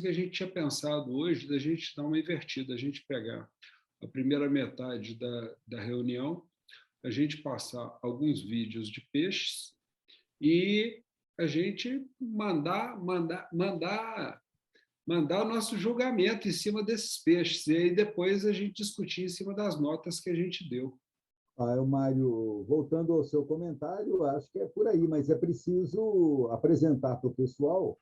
a gente tinha pensado hoje da gente dar uma invertida, a gente pegar a primeira metade da reunião, a gente passar alguns vídeos de peixes e a gente mandar o nosso julgamento em cima desses peixes, e aí depois a gente discutir em cima das notas que a gente deu. Mário, voltando ao seu comentário, acho que é por aí, mas é preciso apresentar para o pessoal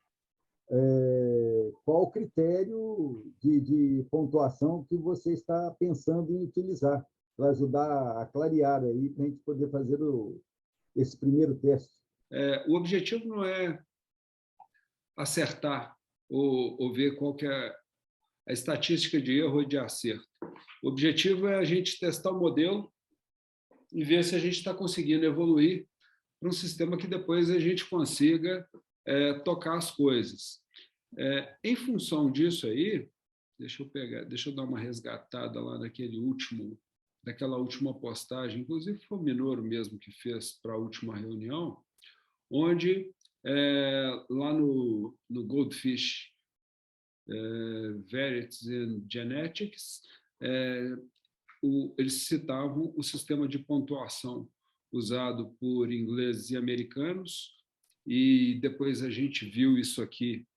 qual o critério de pontuação que você está pensando em utilizar, para ajudar a clarear aí, para a gente poder fazer esse primeiro teste. O objetivo não é acertar ou ver qual que é a estatística de erro ou de acerto. O objetivo é a gente testar o modelo e ver se a gente está conseguindo evoluir para um sistema que depois a gente consiga tocar as coisas. Em função disso aí, deixa eu dar uma resgatada lá daquela última postagem, inclusive foi o Minoro mesmo que fez para a última reunião, onde lá no Goldfish Verities and Genetics, eles citavam o sistema de pontuação usado por ingleses e americanos, e depois a gente viu isso aqui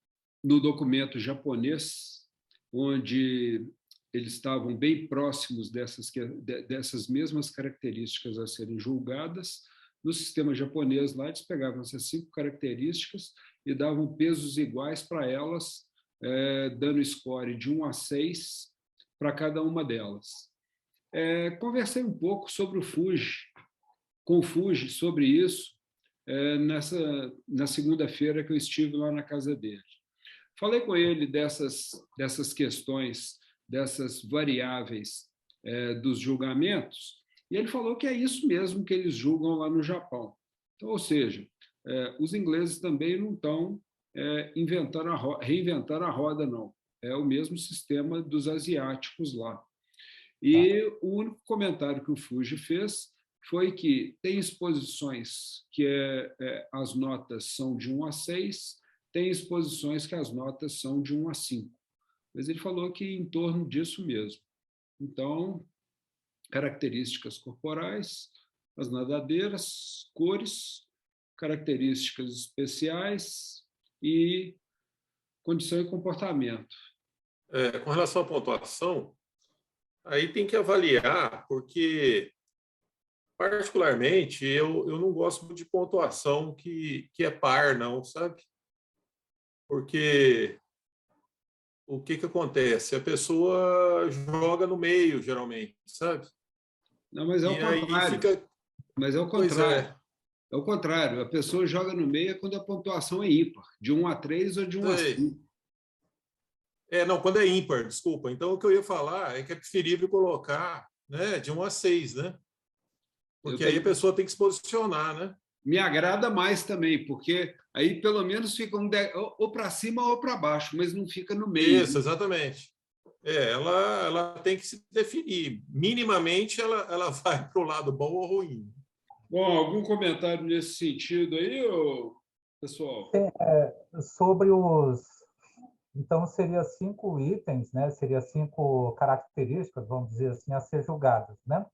no documento japonês, onde eles estavam bem próximos dessas mesmas características a serem julgadas. No sistema japonês, lá, eles pegavam essas 5 características e davam pesos iguais para elas, dando score de 1 a 6 para cada uma delas. Conversei um pouco com o Fuji sobre isso, na segunda-feira que eu estive lá na casa dele. Falei com ele dessas questões, dessas variáveis dos julgamentos, e ele falou que é isso mesmo que eles julgam lá no Japão. Então, ou seja, os ingleses também não estão reinventando a roda, não. É o mesmo sistema dos asiáticos lá. E o único comentário que o Fuji fez foi que tem exposições que as notas são de 1 a 6, tem exposições que as notas são de 1 a 5. Mas ele falou que em torno disso mesmo. Então, características corporais, as nadadeiras, cores, características especiais e condição e comportamento. Com relação à pontuação, aí tem que avaliar, porque, particularmente, eu não gosto muito de pontuação que é par, não, sabe? Porque o que acontece? A pessoa joga no meio, geralmente, sabe? Não, mas é o contrário. Fica... Mas é o contrário. É o contrário. A pessoa joga no meio quando a pontuação é ímpar, de 1 a 3 ou de 1 a 5. Não, quando é ímpar, desculpa. Então, o que eu ia falar é que é preferível colocar, né, de 1 a 6, né? Porque aí a pessoa tem que se posicionar, né? Me agrada mais também, porque aí pelo menos fica ou para cima ou para baixo, mas não fica no meio. Isso, exatamente. Ela tem que se definir. Minimamente, ela vai para o lado bom ou ruim. Bom, algum comentário nesse sentido aí, pessoal? Sobre os... Então, seria 5 itens, né? Seria 5 características, vamos dizer assim, a ser julgadas, né?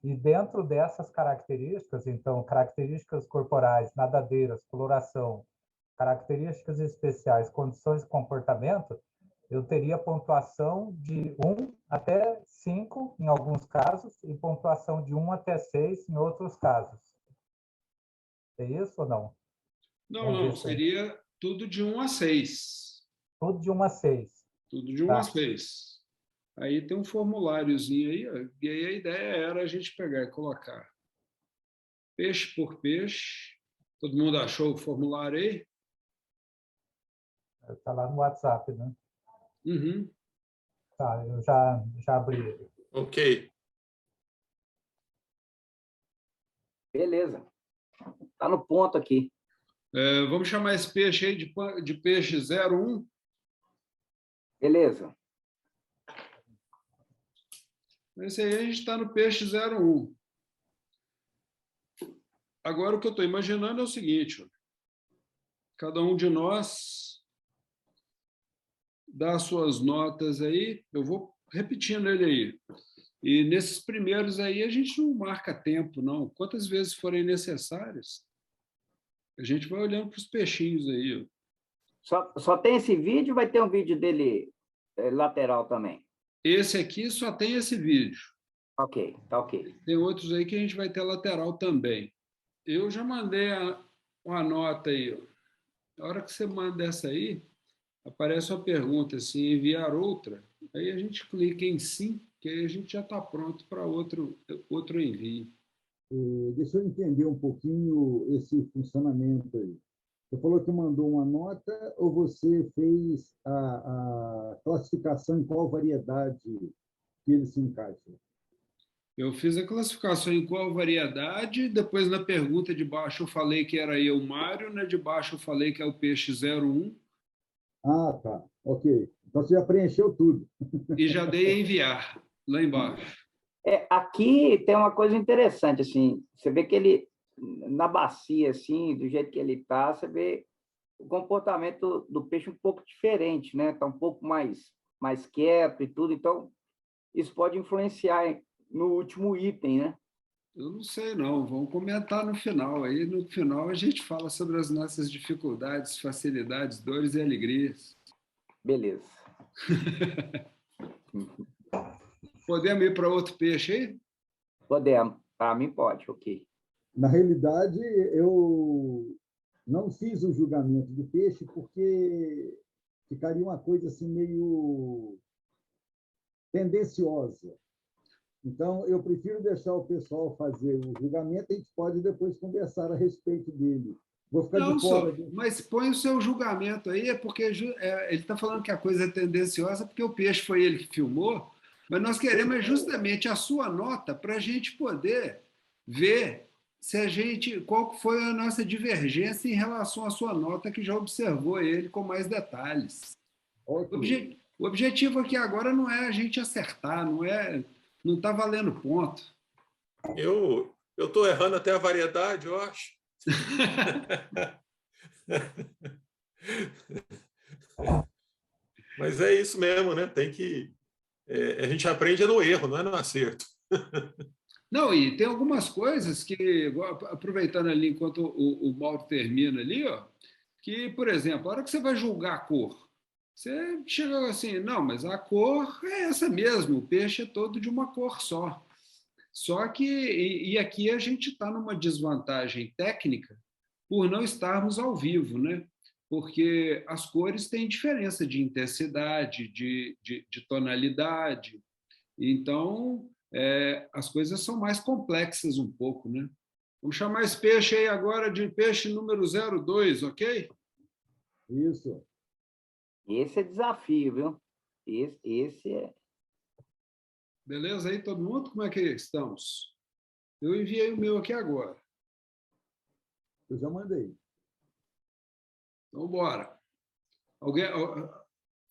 E dentro dessas características, então, características corporais, nadadeiras, coloração, características especiais, condições de comportamento, eu teria pontuação de 1 até 5 em alguns casos e pontuação de 1 até 6 em outros casos. É isso ou não? Não, seria tudo de 1 a 6. Tudo de 1 a 6. Tudo de 1 a 6. Aí tem um formuláriozinho aí, e aí a ideia era a gente pegar e colocar peixe por peixe. Todo mundo achou o formulário aí? Está lá no WhatsApp, né? Uhum. Tá, eu já abri ele. Ok. Beleza. Está no ponto aqui. Vamos chamar esse peixe aí de peixe 01? Beleza. Esse aí a gente está no peixe 01. Agora, o que eu estou imaginando é o seguinte: cada um de nós dá suas notas aí, eu vou repetindo ele aí. E nesses primeiros aí a gente não marca tempo, não. Quantas vezes forem necessárias, a gente vai olhando para os peixinhos aí. Só tem esse vídeo, vai ter um vídeo dele lateral também. Esse aqui só tem esse vídeo. Ok, tá ok. Tem outros aí que a gente vai ter lateral também. Eu já mandei uma nota aí. Ó. Na hora que você manda essa aí, aparece uma pergunta assim, enviar outra. Aí a gente clica em sim, que aí a gente já está pronto para outro envio. Deixa eu entender um pouquinho esse funcionamento aí. Você falou que mandou uma nota ou você fez a classificação em qual variedade que ele se encaixa? Eu fiz a classificação em qual variedade, depois na pergunta de baixo eu falei que era eu, Mário, na de baixo eu falei que é o peixe 01. Ah, tá. Ok. Então você já preencheu tudo. E já dei a enviar lá embaixo. Aqui tem uma coisa interessante, assim, você vê que ele, na bacia, assim, do jeito que ele está, você vê o comportamento do peixe um pouco diferente, né? Está um pouco mais quieto e tudo, então isso pode influenciar no último item, né? Eu não sei, não. Vamos comentar no final. Aí, no final, a gente fala sobre as nossas dificuldades, facilidades, dores e alegrias. Beleza. Podemos ir para outro peixe aí? Podemos. Para mim, pode, ok. Na realidade, eu não fiz o julgamento do peixe porque ficaria uma coisa assim meio tendenciosa. Então, eu prefiro deixar o pessoal fazer o julgamento, a gente pode depois conversar a respeito dele. Vou ficar Não, de fora. só, mas põe o seu julgamento aí, é porque ele está falando que a coisa é tendenciosa, porque o peixe foi ele que filmou, mas nós queremos justamente a sua nota para a gente poder ver se qual foi a nossa divergência em relação à sua nota, que já observou ele com mais detalhes. Okay. O objetivo aqui agora não é a gente acertar, não está valendo ponto. Eu estou errando até a variedade, eu acho. Mas é isso mesmo, né? Tem que. A gente aprende no erro, não é no acerto. Não, e tem algumas coisas que, aproveitando ali enquanto o Mauro termina ali, ó, que, por exemplo, a hora que você vai julgar a cor, você chega assim, não, mas a cor é essa mesmo, o peixe é todo de uma cor só. Só que, e aqui a gente está numa desvantagem técnica por não estarmos ao vivo, né? Porque as cores têm diferença de intensidade, de tonalidade. Então, as coisas são mais complexas um pouco, né? Vamos chamar esse peixe aí agora de peixe número 02, ok? Isso. Esse é desafio, viu? Esse é. Beleza aí, todo mundo? Como é que estamos? Eu enviei o meu aqui agora. Eu já mandei. Então, bora. Alguém?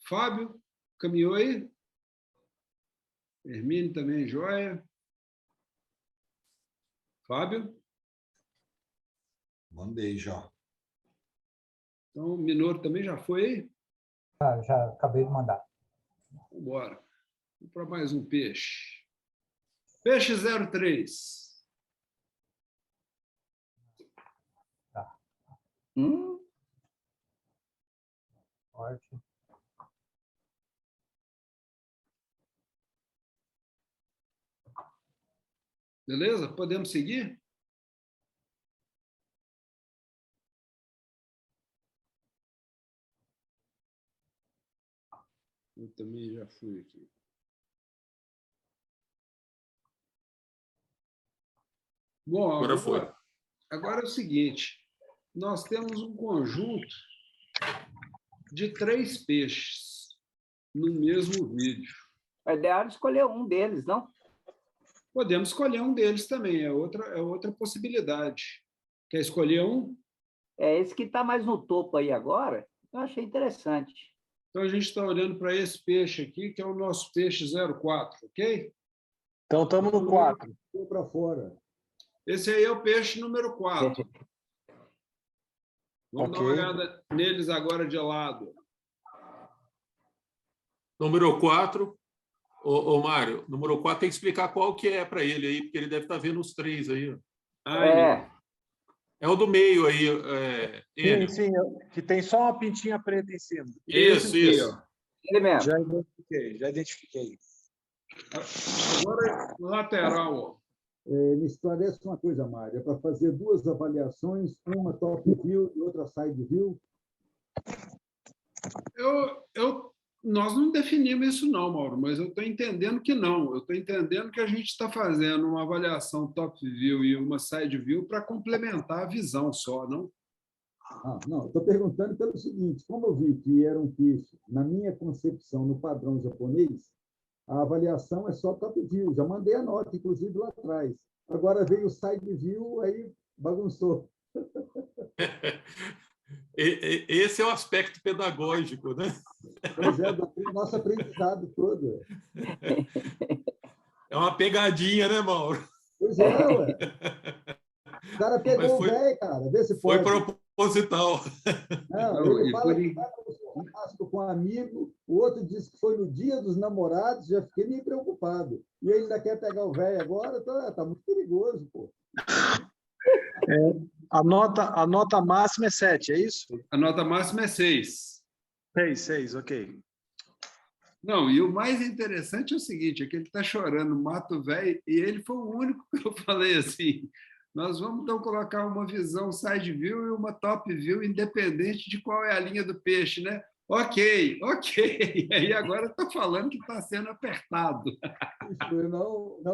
Fábio, caminhou aí? Hermine também, joia. Fábio? Mandei já. Então, o Minoro também já foi aí? Já acabei de mandar. Vamos embora. Vamos para mais um peixe. Peixe 03. Tá. Forte. Beleza? Podemos seguir? Eu também já fui aqui. Bom, Agora foi. agora é o seguinte: nós temos um conjunto de 3 peixes no mesmo vídeo. O ideal é escolher um deles, não? Podemos escolher um deles também, é outra possibilidade. Quer escolher um? Esse que está mais no topo aí agora, eu achei interessante. Então a gente está olhando para esse peixe aqui, que é o nosso peixe 04, ok? Então estamos no 4. Vou para fora. Esse aí é o peixe número 4. Vamos dar uma olhada neles agora de lado. Número 4. Ô, Mário, número 4 tem que explicar qual que é para ele aí, porque ele deve estar vendo os 3 aí. Ó. É o do meio aí, Sim, sim, que tem só uma pintinha preta em cima. Isso. Ele mesmo. Já identifiquei. Agora, lateral. Ó. Me esclarece uma coisa, Mário. É para fazer duas avaliações, uma top view e outra side view? Nós não definimos isso não, Mauro, mas eu estou entendendo que não. Eu estou entendendo que a gente está fazendo uma avaliação top view e uma side view para complementar a visão só, não? Não, estou perguntando pelo seguinte, como eu vi que era um peixe, na minha concepção, no padrão japonês, a avaliação é só top view. Já mandei a nota, inclusive, lá atrás. Agora veio o side view, aí bagunçou. Esse é o aspecto pedagógico, né? Pois é, do nosso aprendizado todo. É uma pegadinha, né, Mauro? Pois é, ué. O cara pegou o velho, cara. Vê se foi pode. Proposital. Não, ele fala que vai para um churrasco com um amigo, o outro disse que foi no dia dos namorados, já fiquei meio preocupado. E ele ainda quer pegar o velho agora, tá muito perigoso, pô. A nota máxima é 7, é isso? A nota máxima é 6. 6, ok. Não, e o mais interessante é o seguinte, é que ele está chorando, mato velho, e ele foi o único que eu falei assim, nós vamos então colocar uma visão side view e uma top view, independente de qual é a linha do peixe, né? Ok. E aí agora está falando que está sendo apertado. Eu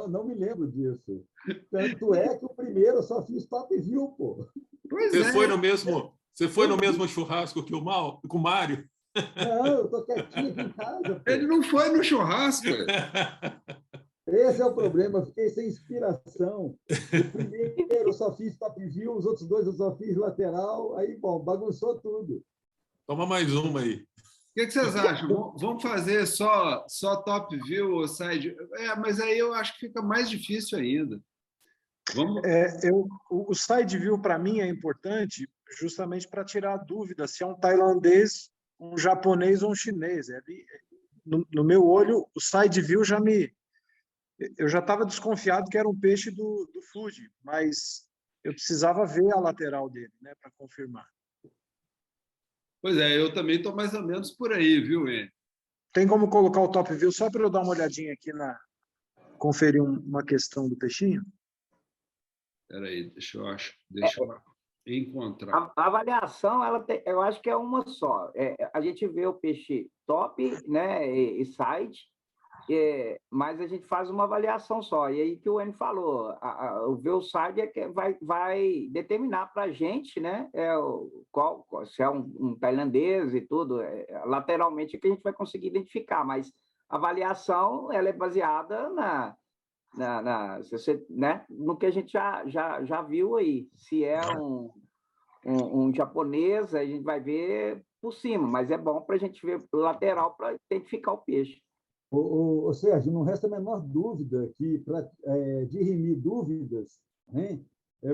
não me lembro disso. Tanto é que o primeiro eu só fiz top view, pô. Você foi no mesmo churrasco que com o Mário? Não, eu estou quietinho aqui em casa. Pô. Ele não foi no churrasco. Esse é o problema, eu fiquei sem inspiração. O primeiro eu só fiz top view, os outros dois eu só fiz lateral, aí, bom, bagunçou tudo. Toma mais uma aí. O que vocês acham? Vamos fazer só top view ou side? Mas aí eu acho que fica mais difícil ainda. O side view, para mim, é importante justamente para tirar a dúvida se é um tailandês, um japonês ou um chinês. No meu olho, o side view eu já estava desconfiado que era um peixe do Fuji, mas eu precisava ver a lateral dele, né, para confirmar. Pois é, eu também estou mais ou menos por aí, viu, Enio? Tem como colocar o top view só para eu dar uma olhadinha aqui conferir uma questão do peixinho? Espera aí, deixa eu encontrar. A avaliação, eu acho que é uma só. A gente vê o peixe top, né, e side, mas a gente faz uma avaliação só. E aí que o Enio falou, o ver o side é que vai determinar para a gente, né, se é um tailandês e tudo, lateralmente é que a gente vai conseguir identificar, mas a avaliação ela é baseada né, no que a gente já viu aí. Se é um japonês, a gente vai ver por cima, mas é bom para a gente ver lateral para identificar o peixe. Ô, Sérgio, não resta a menor dúvida que, para dirimir dúvidas, né,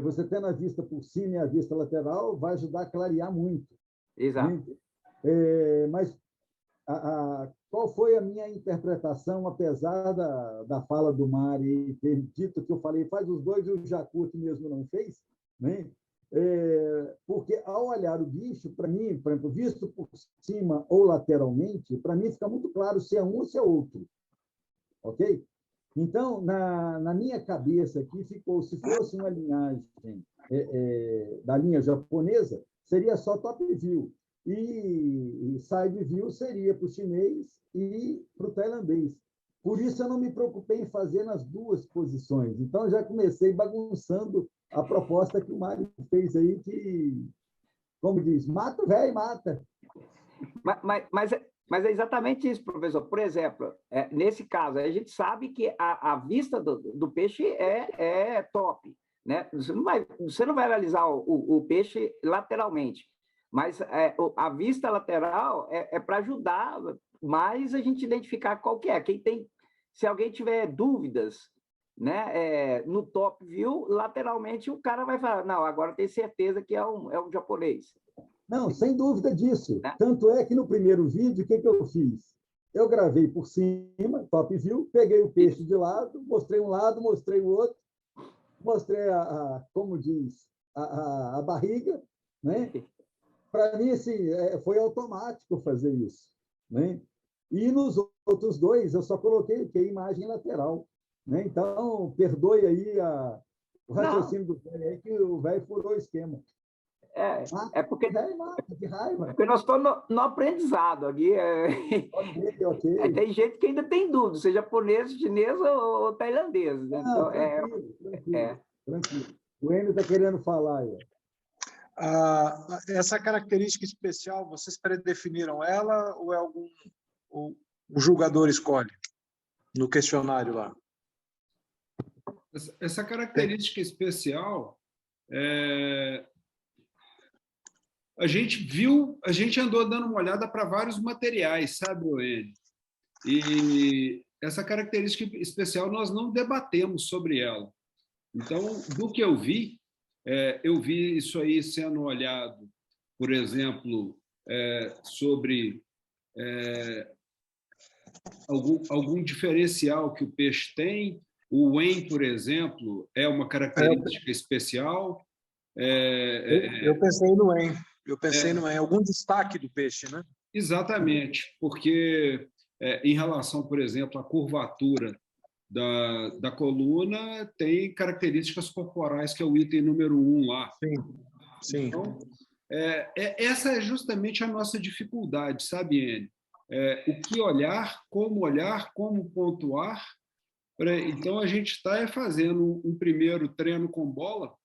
você tendo a vista por cima e a vista lateral vai ajudar a clarear muito. Exato. Né? Mas qual foi a minha interpretação, apesar da fala do Mari ter dito que eu falei, faz os dois e o Jacu que mesmo não fez, né? Porque ao olhar o bicho, para mim, por exemplo, visto por cima ou lateralmente, para mim fica muito claro se é um ou se é outro. Ok? Então, na minha cabeça aqui ficou, se fosse uma linhagem da linha japonesa, seria só top view. E side view seria para o chinês e para o tailandês. Por isso eu não me preocupei em fazer nas duas posições. Então, já comecei bagunçando a proposta que o Mário fez aí, que, como diz, mata o velho, mata. Mas é exatamente isso, professor. Por exemplo, nesse caso, a gente sabe que a vista do peixe é top, né? Você não vai analisar o peixe lateralmente, mas a vista lateral é para ajudar mais a gente identificar qual que é. Se alguém tiver dúvidas, né, no top view, lateralmente o cara vai falar, não, agora tem certeza que é um japonês. Não, sem dúvida disso. Tanto é que no primeiro vídeo, o que eu fiz? Eu gravei por cima, top view, peguei o peixe de lado, mostrei o outro, mostrei, como diz, a barriga, né? Para mim, assim, foi automático fazer isso, né? E nos outros dois, eu só coloquei a imagem lateral, né? Então, perdoe aí o Não, raciocínio do velho aí, que o velho furou o esquema. é porque, O velho mata, de é raiva. porque nós estamos no aprendizado aqui. Ok, ok. Tem gente que ainda tem dúvida, se é japonês, chinês ou tailandês. Né? Não, Então, tranquilo, tranquilo, é. tranquilo. O Enio está querendo falar aí. Essa característica especial, vocês predefiniram ela ou é algum o julgador escolhe no questionário lá? Essa característica especial, a gente andou dando uma olhada para vários materiais, sabe, Oene? E essa característica especial nós não debatemos sobre ela. Então, do que eu vi isso aí sendo olhado, por exemplo, sobre algum diferencial que o peixe tem. O Wen, por exemplo, é uma característica especial. Eu pensei no EM. Eu pensei É, no EM. Algum destaque do peixe, né? exatamente, porque em relação, por exemplo, à curvatura da coluna, tem características corporais, que é o item número 1 lá. Sim, sim. Então, essa é justamente a nossa dificuldade, sabe, Enio? O que olhar, como pontuar. Então, a gente está fazendo um primeiro treino com bola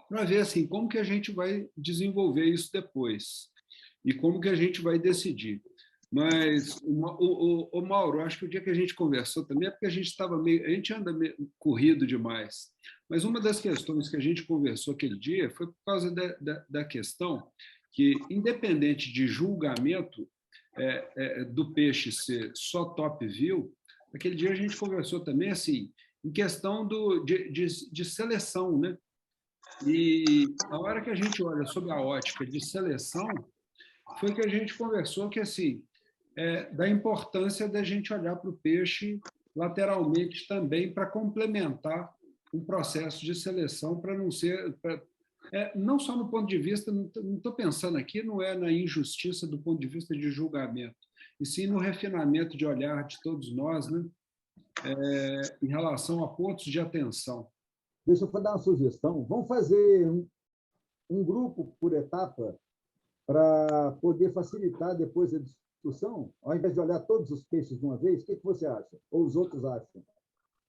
para ver assim, como que a gente vai desenvolver isso depois e como que a gente vai decidir. Mas, o Mauro, acho que o dia que a gente conversou também é porque a gente anda meio corrido demais. Mas uma das questões que a gente conversou aquele dia foi por causa da questão que, independente de julgamento do peixe ser só top view, aquele dia a gente conversou também assim, em questão de seleção, né? E a hora que a gente olha sob a ótica de seleção, foi que a gente conversou que assim da importância da gente olhar para o peixe lateralmente também para complementar um processo de seleção para não ser não só no ponto de vista, não estou pensando aqui, não é na injustiça do ponto de vista de julgamento, e sim no refinamento de olhar de todos nós, né, em relação a pontos de atenção. Deixa eu dar uma sugestão. Vamos fazer um grupo por etapa para poder facilitar depois a discussão, ao invés de olhar todos os peixes de uma vez. O que você acha? Ou os outros acham?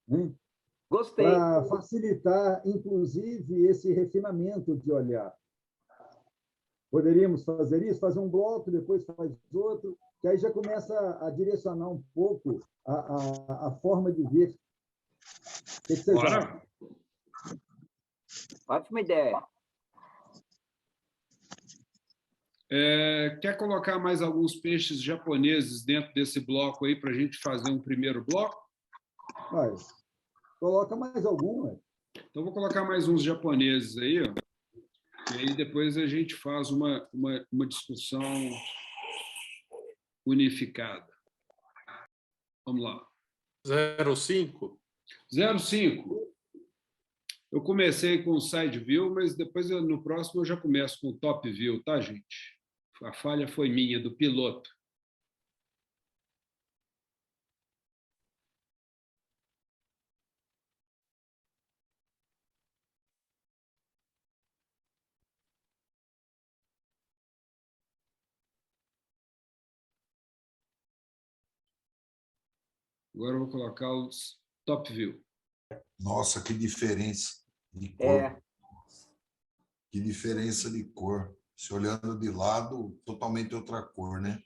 Né? Gostei. Para facilitar, inclusive, esse refinamento de olhar. Poderíamos fazer isso, fazer um bloco, depois faz outro, que aí já começa a direcionar um pouco a forma de ver. O que vocês acham? Ótima ideia. Quer colocar mais alguns peixes japoneses dentro desse bloco aí para a gente fazer um primeiro bloco? Vai. Coloca mais algum. Então, vou colocar mais uns japoneses aí, ó, e aí depois a gente faz uma discussão unificada. Vamos lá. 0,5? 0,5. Eu comecei com o side view, mas depois no próximo eu já começo com o top view, tá, gente? A falha foi minha, do piloto. Agora eu vou colocar os top view. Nossa, que diferença de cor. Que diferença de cor. Se olhando de lado, totalmente outra cor, né?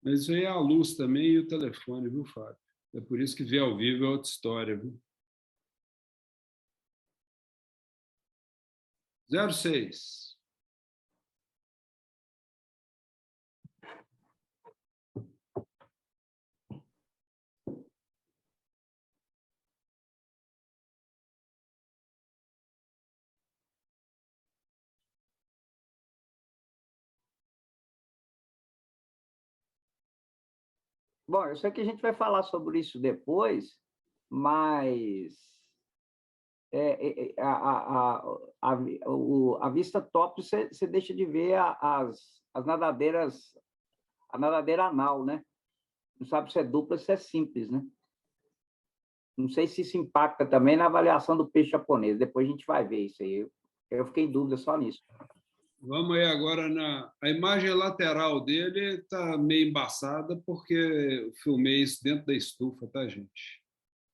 Mas isso aí é a luz também e o telefone, viu, Fábio? É por isso que ver ao vivo é outra história, viu? 0,6. Bom, eu sei que a gente vai falar sobre isso depois, mas a vista top você deixa de ver as nadadeiras, a nadadeira anal, né? Não sabe se é dupla, se é simples, né? Não sei se isso impacta também na avaliação do peixe japonês. Depois a gente vai ver isso aí. Eu fiquei em dúvida só nisso. Vamos aí agora a imagem lateral dele está meio embaçada porque eu filmei isso dentro da estufa, tá, gente?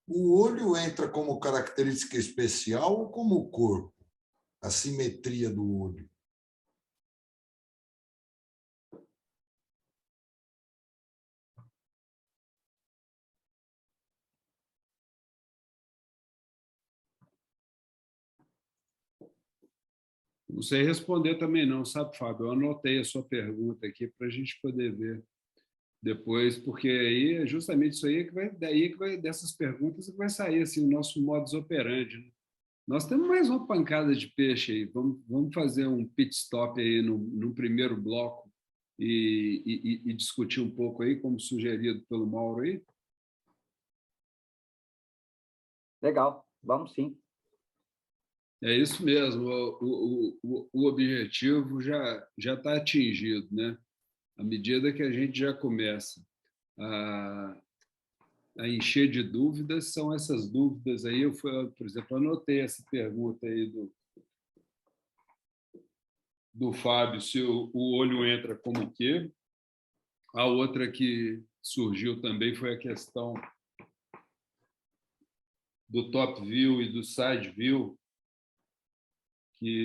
O olho entra como característica especial ou como corpo? A simetria do olho. Não sei responder também não, sabe, Fábio? Eu anotei a sua pergunta aqui para a gente poder ver depois, porque aí é justamente isso aí dessas perguntas que vai sair assim, o nosso modus operandi, né? Nós temos mais uma pancada de peixe aí. Vamos fazer um pit stop aí no primeiro bloco e discutir um pouco aí, como sugerido pelo Mauro aí. Legal, vamos sim. É isso mesmo. O objetivo já está atingido, né? À medida que a gente já começa a encher de dúvidas, são essas dúvidas aí. Por exemplo, anotei essa pergunta aí do Fábio, se o olho entra como o quê. A outra que surgiu também foi a questão do top view e do side view.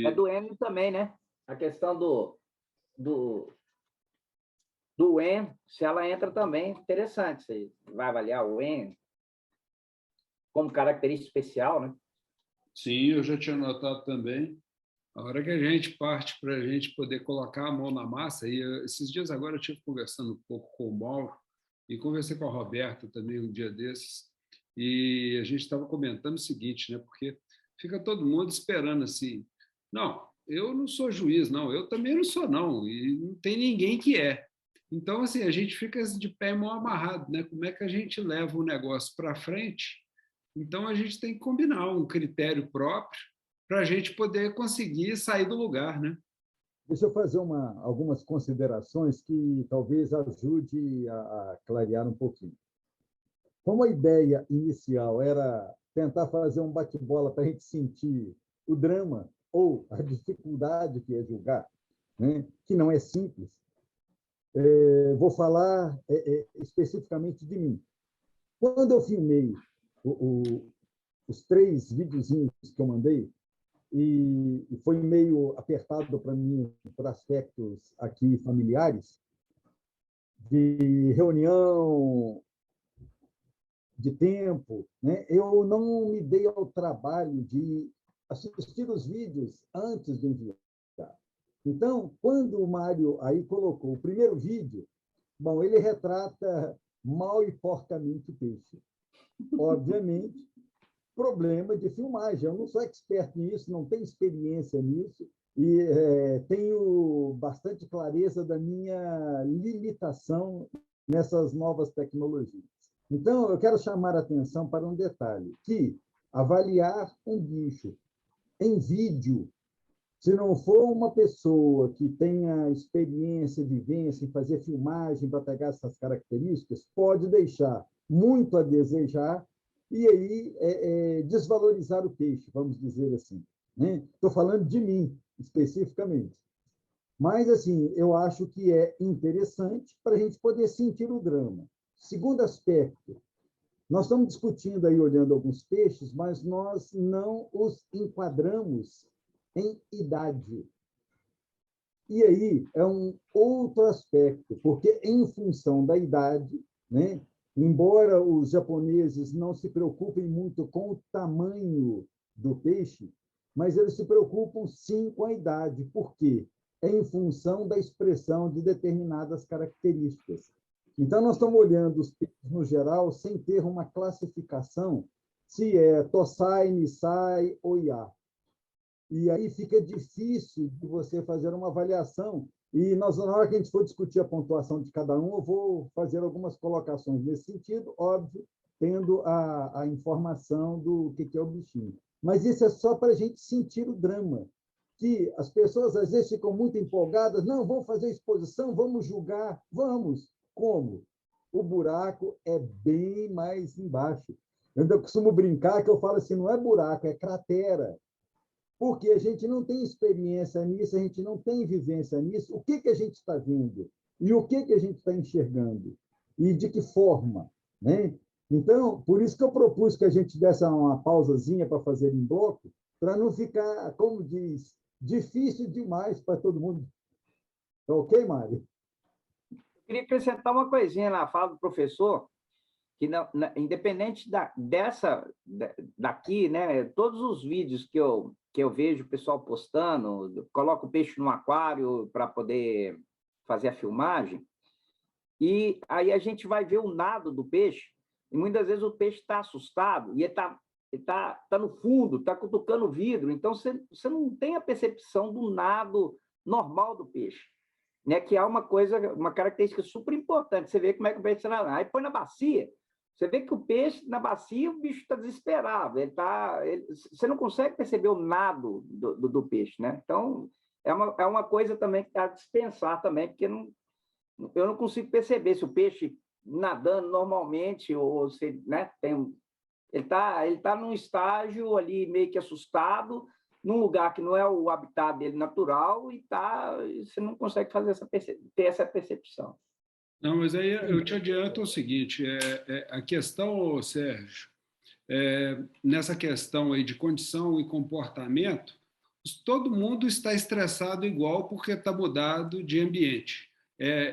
É do N também, né? A questão do N, se ela entra também, interessante. Você vai avaliar o N como característica especial, né? Sim, eu já tinha notado também. A hora que a gente parte para a gente poder colocar a mão na massa, e esses dias agora eu estive conversando um pouco com o Mauro e conversei com a Roberta também um dia desses, e a gente estava comentando o seguinte, né? Porque fica todo mundo esperando assim, não, eu não sou juiz, não, eu também não sou, não, e não tem ninguém que é. Então, assim, a gente fica de pé e mão amarrado, né? Como é que a gente leva o negócio para frente? Então, a gente tem que combinar um critério próprio para a gente poder conseguir sair do lugar, né? Deixa eu fazer algumas considerações que talvez ajude a clarear um pouquinho. Como a ideia inicial era tentar fazer um bate-bola para a gente sentir o drama ou a dificuldade que é julgar, né? Que não é simples, vou falar especificamente de mim. Quando eu filmei os 3 videozinhos que eu mandei, e foi meio apertado para mim por aspectos aqui familiares, de reunião, de tempo, né? Eu não me dei ao trabalho de assistir os vídeos antes de enviar. Então, quando o Mário aí colocou o primeiro vídeo, bom, ele retrata mal e porcamente o peixe. Obviamente, problema de filmagem. Eu não sou experto nisso, não tenho experiência nisso e tenho bastante clareza da minha limitação nessas novas tecnologias. Então, eu quero chamar a atenção para um detalhe, que avaliar um bicho em vídeo, se não for uma pessoa que tenha experiência, vivência em fazer filmagem para pegar essas características, pode deixar muito a desejar e aí desvalorizar o peixe, vamos dizer assim. Estou falando de mim, especificamente. Mas, assim, eu acho que é interessante para a gente poder sentir o drama. Segundo aspecto, nós estamos discutindo aí, olhando alguns peixes, mas nós não os enquadramos em idade. E aí é um outro aspecto, porque em função da idade, né, embora os japoneses não se preocupem muito com o tamanho do peixe, mas eles se preocupam sim com a idade. Por quê? É em função da expressão de determinadas características. Então, nós estamos olhando os peixes no geral sem ter uma classificação se é Tosai, Nisai ou Iá. E aí fica difícil de você fazer uma avaliação. E nós, na hora que a gente for discutir a pontuação de cada um, eu vou fazer algumas colocações nesse sentido, óbvio, tendo a informação do que é o bichinho. Mas isso é só para a gente sentir o drama, que as pessoas às vezes ficam muito empolgadas, não, vamos fazer exposição, vamos julgar, vamos. Como? O buraco é bem mais embaixo. Eu ainda costumo brincar que eu falo assim, não é buraco, é cratera. Porque a gente não tem experiência nisso, a gente não tem vivência nisso. O que a gente está vendo? E o que a gente está enxergando? E de que forma? Né? Então, por isso que eu propus que a gente desse uma pausazinha para fazer em bloco, para não ficar, como diz, difícil demais para todo mundo. Tá ok, Mário? Eu queria acrescentar uma coisinha na fala do professor, que independente daqui, né, todos os vídeos que eu vejo o pessoal postando, coloca o peixe no aquário para poder fazer a filmagem, e aí a gente vai ver o nado do peixe, e muitas vezes o peixe está assustado, e ele está no fundo, está cutucando o vidro, então você não tem a percepção do nado normal do peixe, né, que é uma característica super importante. Você vê como é que o peixe está nadando. Aí põe na bacia, você vê que o peixe, na bacia, o bicho está desesperado. Você não consegue perceber o nado do peixe, né? Então, é uma coisa também que está a dispensar também, porque eu não consigo perceber se o peixe nadando normalmente, ou se, né, ele tá num estágio ali meio que assustado, num lugar que não é o habitat dele natural, e você não consegue ter essa percepção. Não, mas aí eu te adianto o seguinte, a questão, Sérgio, nessa questão aí de condição e comportamento, todo mundo está estressado igual porque está mudado de ambiente.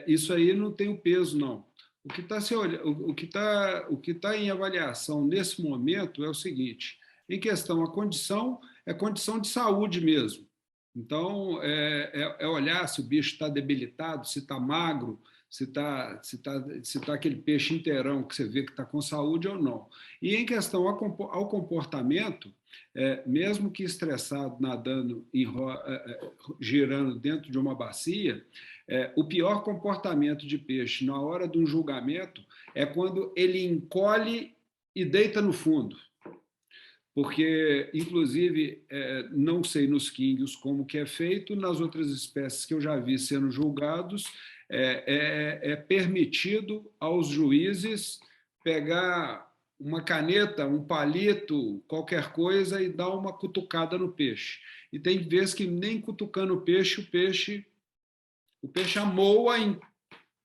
Isso aí não tem o peso, não. O que está em avaliação nesse momento é o seguinte, em questão a condição, é condição de saúde mesmo. Então, olhar se o bicho está debilitado, se está magro, se tá aquele peixe inteirão que você vê que está com saúde ou não. E em questão ao comportamento, mesmo que estressado, nadando, girando dentro de uma bacia, o pior comportamento de peixe na hora de um julgamento é quando ele encolhe e deita no fundo. Porque, inclusive, não sei nos quingues como que é feito, nas outras espécies que eu já vi sendo julgados, é permitido aos juízes pegar uma caneta, um palito, qualquer coisa, e dar uma cutucada no peixe. E tem vezes que nem cutucando o peixe amoa,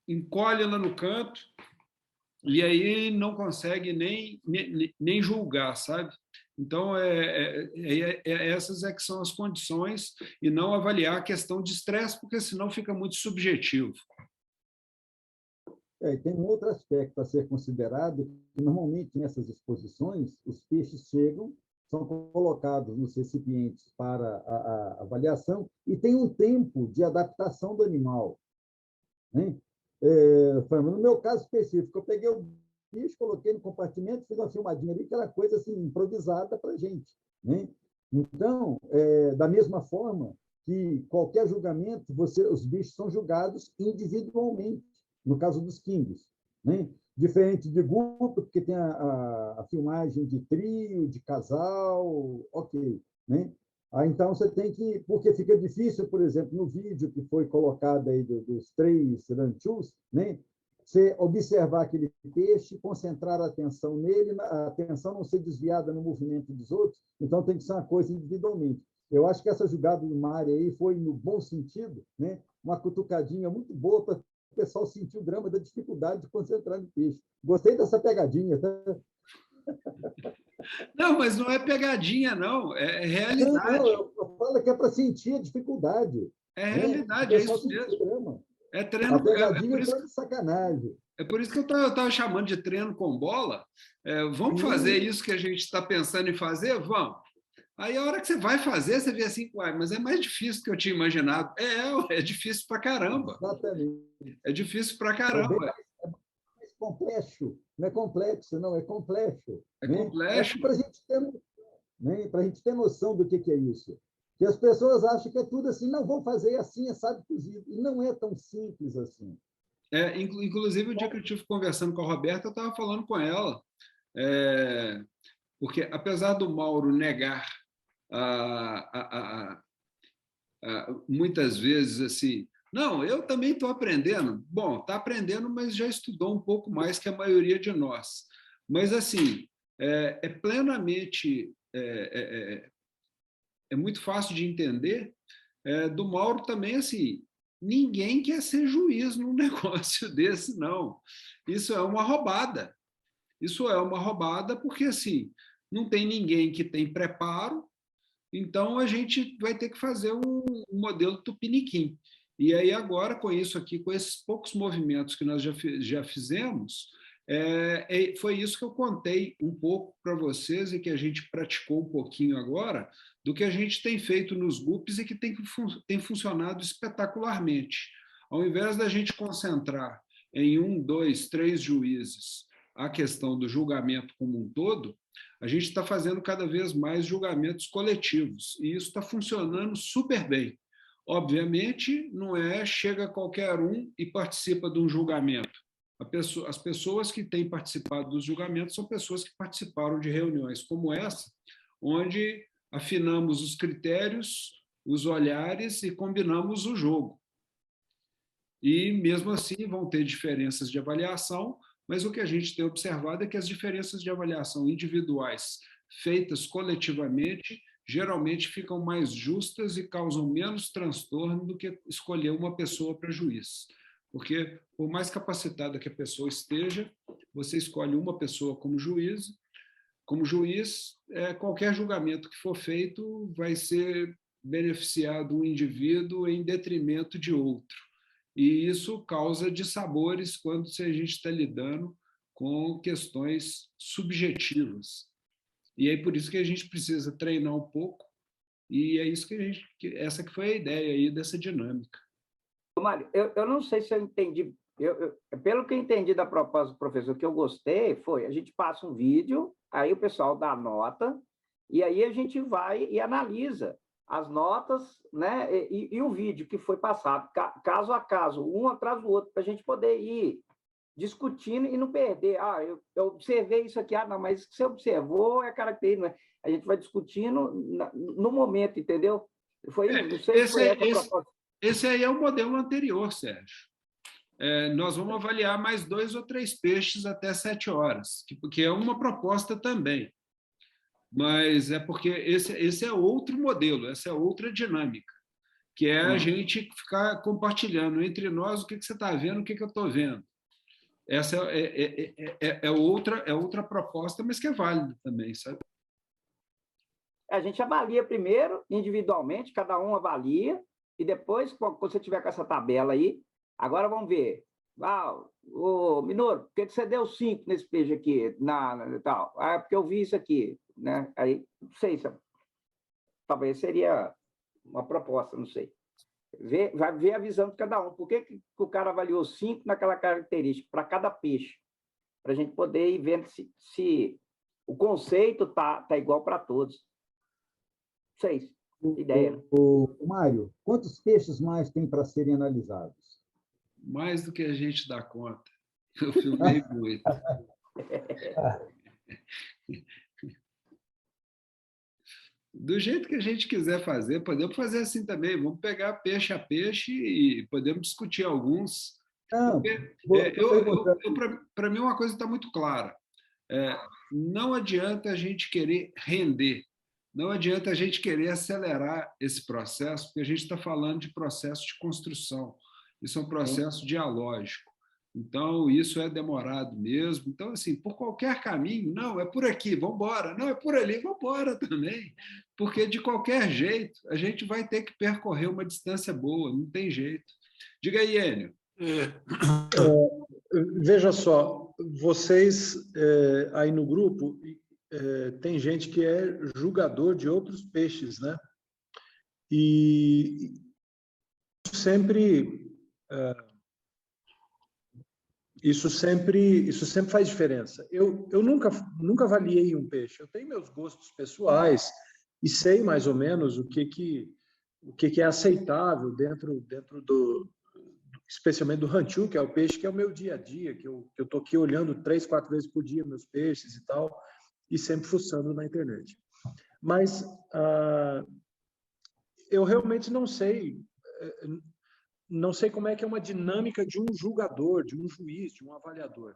encolhe lá no canto, e aí não consegue nem julgar, sabe? Então, essas que são as condições, e não avaliar a questão de estresse, porque senão fica muito subjetivo. E tem um outro aspecto a ser considerado, que normalmente nessas exposições, os peixes chegam, são colocados nos recipientes para a avaliação, e tem um tempo de adaptação do animal. Né? No meu caso específico, eu peguei o bicho, coloquei no compartimento, fiz uma filmadinha ali, aquela coisa assim, improvisada para a gente. Né? Então, da mesma forma que qualquer julgamento, os bichos são julgados individualmente, no caso dos quingues. Né? Diferente de grupo, porque tem a filmagem de trio, de casal, ok. Né? Então, você tem que... Porque fica difícil, por exemplo, no vídeo que foi colocado aí dos 3 ranchus, né? Você observar aquele peixe, concentrar a atenção nele, a atenção não ser desviada no movimento dos outros, então tem que ser uma coisa individualmente. Eu acho que essa jogada do Mário aí foi no bom sentido, né? Uma cutucadinha muito boa para o pessoal sentir o drama da dificuldade de concentrar no peixe. Gostei dessa pegadinha, tá? Não, mas não é pegadinha, não. É realidade. Não, eu falo que é para sentir a dificuldade. É realidade, é isso mesmo. Drama. É treino. A pegadinha é de sacanagem. É por isso que eu estava chamando de treino com bola. Vamos fazer isso que a gente está pensando em fazer? Vamos. Aí a hora que você vai fazer, você vê assim, mas é mais difícil do que eu tinha imaginado. É difícil pra caramba. Exatamente. É difícil pra caramba. É mais complexo. Não é complexo, não, é complexo. É né? complexo. Para a gente ter noção do que é isso. Que as pessoas acham que é tudo assim, não, vou fazer assim, assado cozido. E não é tão simples assim. Inclusive, o dia que eu estive conversando com a Roberta, eu estava falando com ela, porque apesar do Mauro negar muitas vezes assim, não, eu também estou aprendendo. Bom, está aprendendo, mas já estudou um pouco mais que a maioria de nós. Mas assim, plenamente é muito fácil de entender. Do Mauro também, assim, ninguém quer ser juiz num negócio desse, não. Isso é uma roubada. Isso é uma roubada porque, assim, não tem ninguém que tem preparo, então a gente vai ter que fazer um modelo tupiniquim. E aí agora, com isso aqui, com esses poucos movimentos que nós já fizemos, foi isso que eu contei um pouco para vocês e que a gente praticou um pouquinho agora, do que a gente tem feito nos GUPs e que tem funcionado espetacularmente. Ao invés da gente concentrar em 1, 2, 3 juízes a questão do julgamento como um todo, a gente está fazendo cada vez mais julgamentos coletivos, e isso está funcionando super bem. Obviamente, não chega qualquer um e participa de um julgamento. As pessoas que têm participado dos julgamentos são pessoas que participaram de reuniões como essa, onde afinamos os critérios, os olhares e combinamos o jogo. E, mesmo assim, vão ter diferenças de avaliação, mas o que a gente tem observado é que as diferenças de avaliação individuais feitas coletivamente geralmente ficam mais justas e causam menos transtorno do que escolher uma pessoa para juiz. Porque, por mais capacitada que a pessoa esteja, você escolhe uma pessoa como juiz. Como juiz, qualquer julgamento que for feito vai ser beneficiado um indivíduo em detrimento de outro. E isso causa dissabores quando a gente está lidando com questões subjetivas. E é por isso que a gente precisa treinar um pouco, e é isso essa que foi a ideia aí dessa dinâmica. Mário, eu não sei se eu entendi, pelo que eu entendi da proposta do professor, que eu gostei foi, a gente passa um vídeo, aí o pessoal dá nota, e aí a gente vai e analisa as notas, né, e o vídeo que foi passado, caso a caso, um atrás do outro, para a gente poder ir discutindo e não perder. Eu observei isso aqui, não, mas você observou é característico, né? A gente vai discutindo no momento, entendeu? Não sei se foi essa a proposta. Esse aí é o modelo anterior, Sérgio. Nós vamos avaliar mais 2 ou 3 peixes até 7 horas, porque é uma proposta também. Mas é porque esse é outro modelo, essa é outra dinâmica, que é a gente ficar compartilhando entre nós o que você está vendo, o que eu estou vendo. Essa é outra proposta, mas que é válida também, sabe? A gente avalia primeiro, individualmente, cada um avalia, e depois, quando você tiver com essa tabela aí, agora vamos ver. Minoro, por que você deu 5 nesse peixe aqui? Tal? Porque eu vi isso aqui. Né? Aí, não sei, talvez seria uma proposta, não sei. Vai ver a visão de cada um. Por que o cara avaliou 5 naquela característica, para cada peixe? Para a gente poder ir vendo se o conceito tá igual para todos. Não sei, ideia. Mário, quantos peixes mais tem para serem analisados? Mais do que a gente dá conta. Eu filmei muito. Do jeito que a gente quiser fazer, podemos fazer assim também. Vamos pegar peixe a peixe e podemos discutir alguns. Para mim, uma coisa está muito clara. Não adianta a gente querer render, não adianta a gente querer acelerar esse processo, porque a gente está falando de processo de construção. Isso é um processo dialógico. Então, isso é demorado mesmo. Então, assim, por qualquer caminho, não, é por aqui, vamos embora. Não, é por ali, vamos embora também. Porque, de qualquer jeito, a gente vai ter que percorrer uma distância boa, não tem jeito. Diga aí, Enio. Veja só, vocês aí no grupo, tem gente que é julgador de outros peixes, né? E isso sempre faz diferença. Eu nunca avaliei um peixe. Eu tenho meus gostos pessoais, e sei mais ou menos o que é aceitável dentro especialmente do ranchu, que é o peixe que é o meu dia a dia, que eu estou aqui olhando 3, 4 vezes por dia meus peixes e tal, e sempre fuçando na internet. Mas eu realmente não sei como é que é uma dinâmica de um julgador, de um juiz, de um avaliador.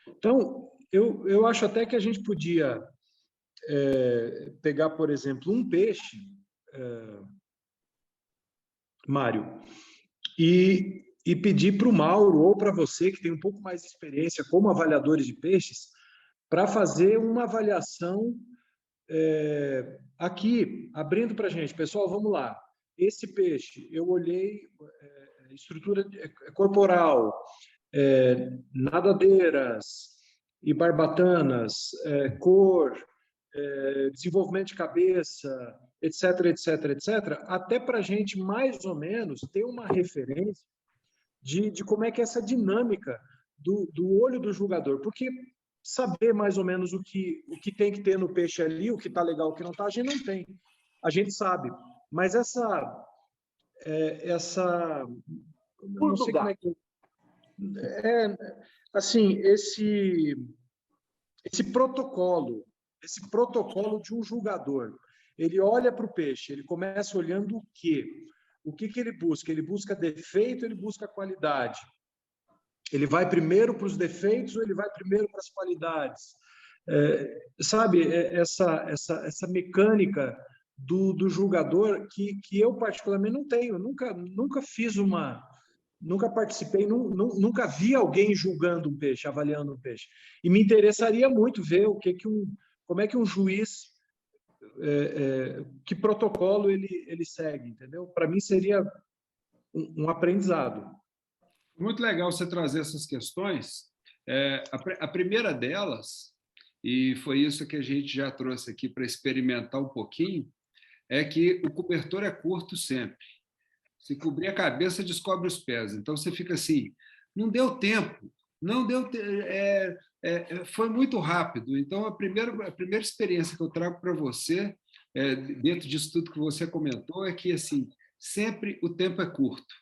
Então, eu acho até que a gente podia pegar, por exemplo, um peixe, Mário, e pedir para o Mauro ou para você, que tem um pouco mais de experiência como avaliadores de peixes, para fazer uma avaliação aqui, abrindo para a gente. Pessoal, vamos lá. Esse peixe, eu olhei estrutura corporal, nadadeiras e barbatanas, cor, desenvolvimento de cabeça, etc, etc, etc, até para a gente, mais ou menos, ter uma referência de como é que é essa dinâmica do olho do julgador. Porque saber mais ou menos o que tem que ter no peixe ali, o que está legal, o que não está, a gente não tem. A gente sabe. Mas não sei como é que assim, esse protocolo de um julgador, ele olha para o peixe, ele começa olhando o quê? O que ele busca? Ele busca defeito, ele busca qualidade. Ele vai primeiro para os defeitos ou ele vai primeiro para as qualidades? Sabe, essa mecânica do julgador que eu particularmente não tenho. Nunca fiz nunca participei, nunca vi alguém julgando um peixe, avaliando um peixe. E me interessaria muito ver como é que um juiz, que protocolo ele segue, entendeu? Para mim seria um aprendizado. Muito legal você trazer essas questões. A primeira delas, e foi isso que a gente já trouxe aqui para experimentar um pouquinho, é que o cobertor é curto sempre. Se cobrir a cabeça, descobre os pés. Então, você fica assim, não deu tempo, foi muito rápido. Então, a primeira experiência que eu trago para você, dentro disso tudo que você comentou, é que assim, sempre o tempo é curto.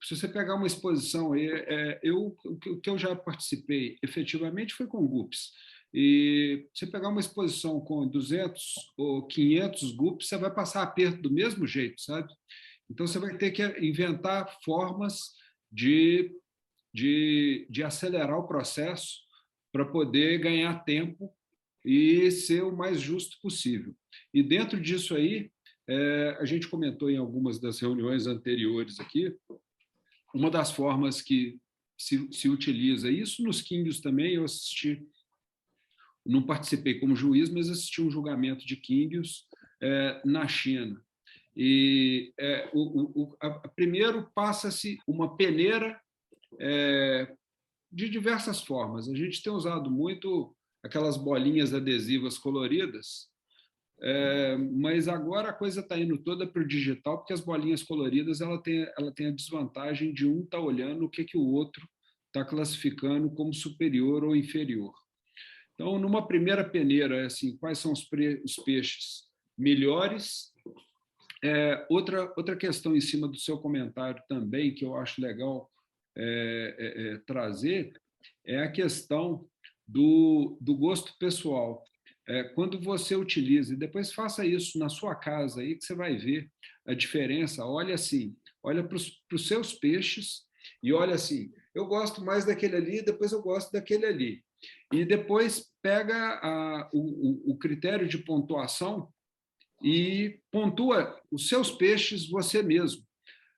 Se você pegar uma exposição, o que eu já participei efetivamente foi com GUPs. E você pegar uma exposição com 200 ou 500 GUPs, você vai passar aperto do mesmo jeito, sabe? Então, você vai ter que inventar formas de acelerar o processo para poder ganhar tempo e ser o mais justo possível. E dentro disso aí, a gente comentou em algumas das reuniões anteriores aqui, uma das formas que se utiliza isso nos quinguios também, eu assisti, não participei como juiz, mas assisti um julgamento de quinguios na China. E primeiro passa-se uma peneira de diversas formas. A gente tem usado muito aquelas bolinhas adesivas coloridas, mas agora a coisa está indo toda para o digital, porque as bolinhas coloridas ela tem a desvantagem de um estar olhando o que o outro está classificando como superior ou inferior. Então, numa primeira peneira, assim, quais são os peixes melhores? Outra questão em cima do seu comentário também, que eu acho legal trazer, é a questão do gosto pessoal. Quando você utiliza, e depois faça isso na sua casa, aí que você vai ver a diferença. Olha assim, olha para os seus peixes e olha assim, eu gosto mais daquele ali, depois eu gosto daquele ali. E depois pega o critério de pontuação e pontua os seus peixes você mesmo.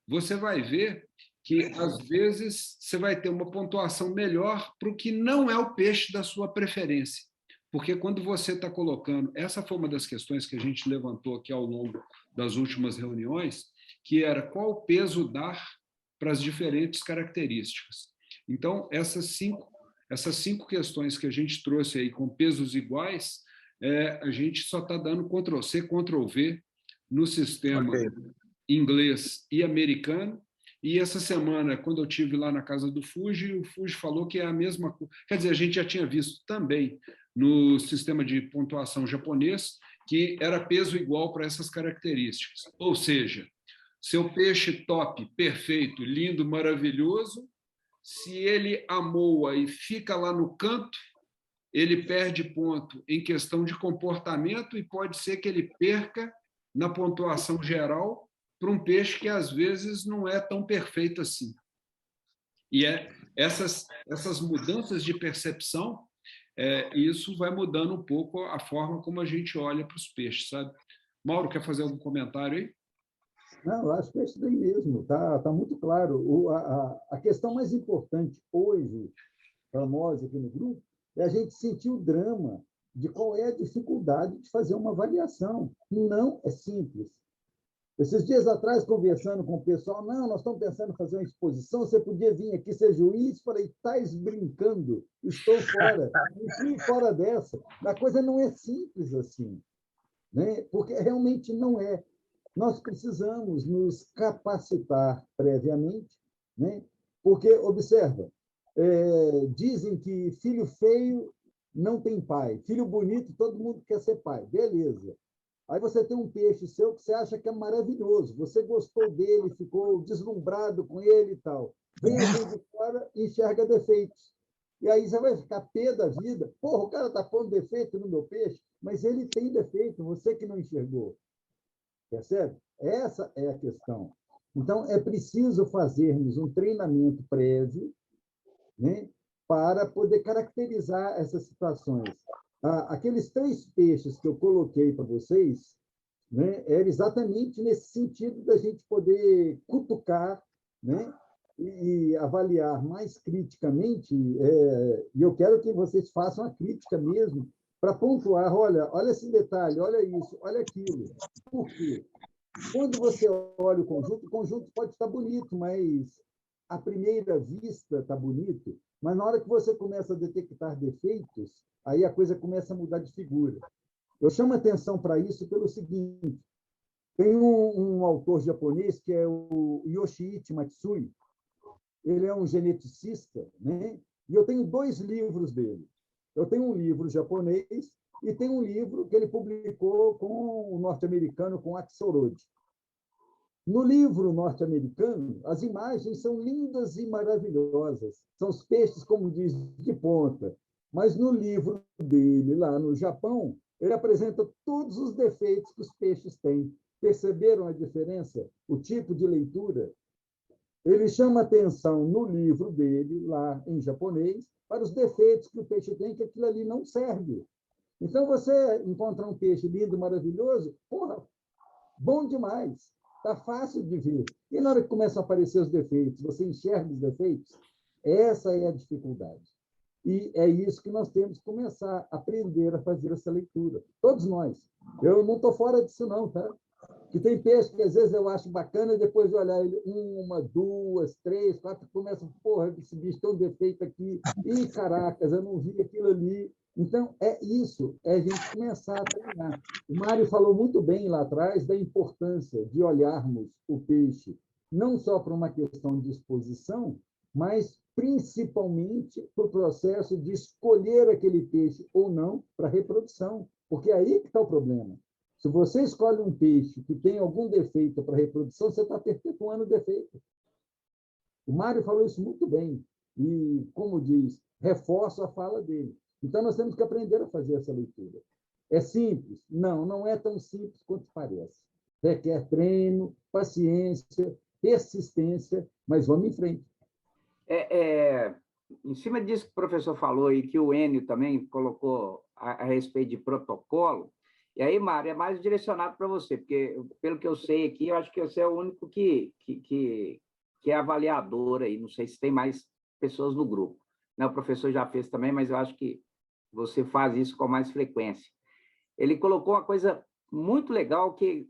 Você vai ver que, às vezes, você vai ter uma pontuação melhor para o que não é o peixe da sua preferência. Porque quando você está colocando... Essa foi uma das questões que a gente levantou aqui ao longo das últimas reuniões, que era qual peso dar para as diferentes características. Então, essas cinco questões que a gente trouxe aí com pesos iguais, a gente só está dando Ctrl+C, Ctrl+V no sistema inglês e americano. E essa semana, quando eu estive lá na casa do Fuji, o Fuji falou que é a mesma coisa. Quer dizer, a gente já tinha visto também no sistema de pontuação japonês que era peso igual para essas características. Ou seja, seu peixe top, perfeito, lindo, maravilhoso, se ele amoa e fica lá no canto, ele perde ponto em questão de comportamento e pode ser que ele perca na pontuação geral para um peixe que, às vezes, não é tão perfeito assim. E essas mudanças de percepção, isso vai mudando um pouco a forma como a gente olha para os peixes, sabe? Mauro, quer fazer algum comentário aí? Não, eu acho que é isso daí mesmo, tá muito claro. A questão mais importante hoje, para nós aqui no grupo, é a gente sentir o drama de qual é a dificuldade de fazer uma avaliação. Não é simples. Esses dias atrás, conversando com o pessoal, não, nós estamos pensando em fazer uma exposição, você podia vir aqui ser juiz? Falei, estás brincando, estou fora, enfim, fora dessa. A coisa não é simples assim, né? Porque realmente não é. Nós precisamos nos capacitar previamente, né? Porque, observa, dizem que filho feio não tem pai, filho bonito todo mundo quer ser pai, beleza. Aí você tem um peixe seu que você acha que é maravilhoso, você gostou dele, ficou deslumbrado com ele e tal. Vem alguém de fora e enxerga defeitos. E aí você vai ficar pé da vida. Porra, o cara está pondo defeito no meu peixe, mas ele tem defeito, você que não enxergou. Percebe? Essa é a questão. Então, é preciso fazermos um treinamento prévio, né, para poder caracterizar essas situações. Aqueles 3 peixes que eu coloquei para vocês, né, era exatamente nesse sentido da gente poder cutucar, né, e avaliar mais criticamente, e eu quero que vocês façam a crítica mesmo, para pontuar, olha esse detalhe, olha isso, olha aquilo. Por quê? Quando você olha o conjunto pode estar bonito, mas à primeira vista está bonito, mas na hora que você começa a detectar defeitos, aí a coisa começa a mudar de figura. Eu chamo a atenção para isso pelo seguinte, tem um autor japonês que é o Yoshiichi Matsui, ele é um geneticista, né? E eu tenho 2 livros dele. Eu tenho um livro japonês e tem um livro que ele publicou com o norte-americano, com Axelrod. No livro norte-americano, as imagens são lindas e maravilhosas. São os peixes, como diz, de ponta. Mas no livro dele, lá no Japão, ele apresenta todos os defeitos que os peixes têm. Perceberam a diferença? O tipo de leitura? Ele chama atenção no livro dele, lá em japonês, para os defeitos que o peixe tem, que aquilo ali não serve. Então, você encontra um peixe lindo, maravilhoso, porra, bom demais, está fácil de ver. E na hora que começam a aparecer os defeitos, você enxerga os defeitos, essa é a dificuldade. E é isso que nós temos que começar a aprender a fazer essa leitura. Todos nós. Eu não estou fora disso, não, tá? Que tem peixe que às vezes eu acho bacana e depois de olhar ele 1, 2, 3, 4, começa, porra, esse bicho tem um defeito aqui, ih, caracas, eu não vi aquilo ali. Então, é isso, é a gente começar a treinar. O Mário falou muito bem lá atrás da importância de olharmos o peixe, não só para uma questão de exposição, mas principalmente para o processo de escolher aquele peixe ou não para reprodução, porque é aí que está o problema. Se você escolhe um peixe que tem algum defeito para reprodução, você está perpetuando o defeito. O Mário falou isso muito bem, e, como diz, reforço a fala dele. Então, nós temos que aprender a fazer essa leitura. É simples? Não, não é tão simples quanto parece. Requer treino, paciência, persistência, mas vamos em frente. Em cima disso que o professor falou e que o Enio também colocou a respeito de protocolo, e aí, Mário, é mais direcionado para você, porque, pelo que eu sei aqui, eu acho que você é o único que é avaliador aí, não sei se tem mais pessoas no grupo. Não, o professor já fez também, mas eu acho que você faz isso com mais frequência. Ele colocou uma coisa muito legal que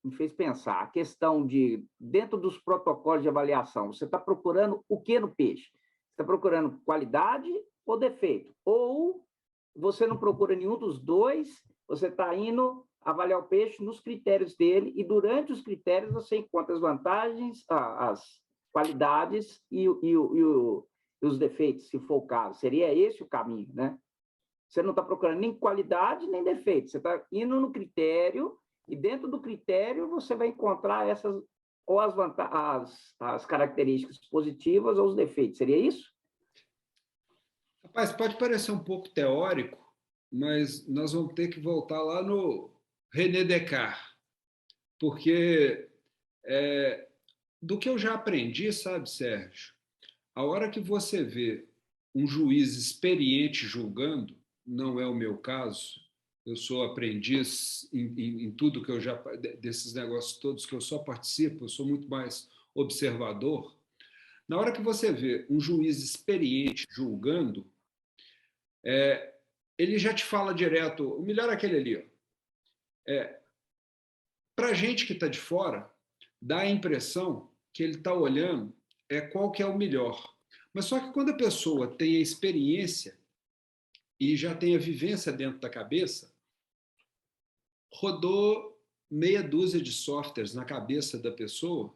me fez pensar, a questão de, dentro dos protocolos de avaliação, você está procurando o que no peixe? Você está procurando qualidade ou defeito? Ou você não procura nenhum dos dois, você está indo avaliar o peixe nos critérios dele, e durante os critérios você encontra as vantagens, as qualidades e os defeitos, se for o caso. Seria esse o caminho, né? você não está procurando nem qualidade nem defeito, você está indo no critério, e dentro do critério você vai encontrar essas, ou as características positivas ou os defeitos. Seria isso? Rapaz, pode parecer um pouco teórico, mas nós vamos ter que voltar lá no René Descartes, porque do que eu já aprendi, sabe, Sérgio? A hora que você vê um juiz experiente julgando, não é o meu caso, eu sou aprendiz em tudo que eu já, desses negócios todos que eu só participo, eu sou muito mais observador. Na hora que você vê um juiz experiente julgando, ele já te fala direto, o melhor é aquele ali. Para a gente que está de fora, dá a impressão que ele está olhando qual que é o melhor. Mas só que quando a pessoa tem a experiência e já tem a vivência dentro da cabeça, rodou meia dúzia de softwares na cabeça da pessoa,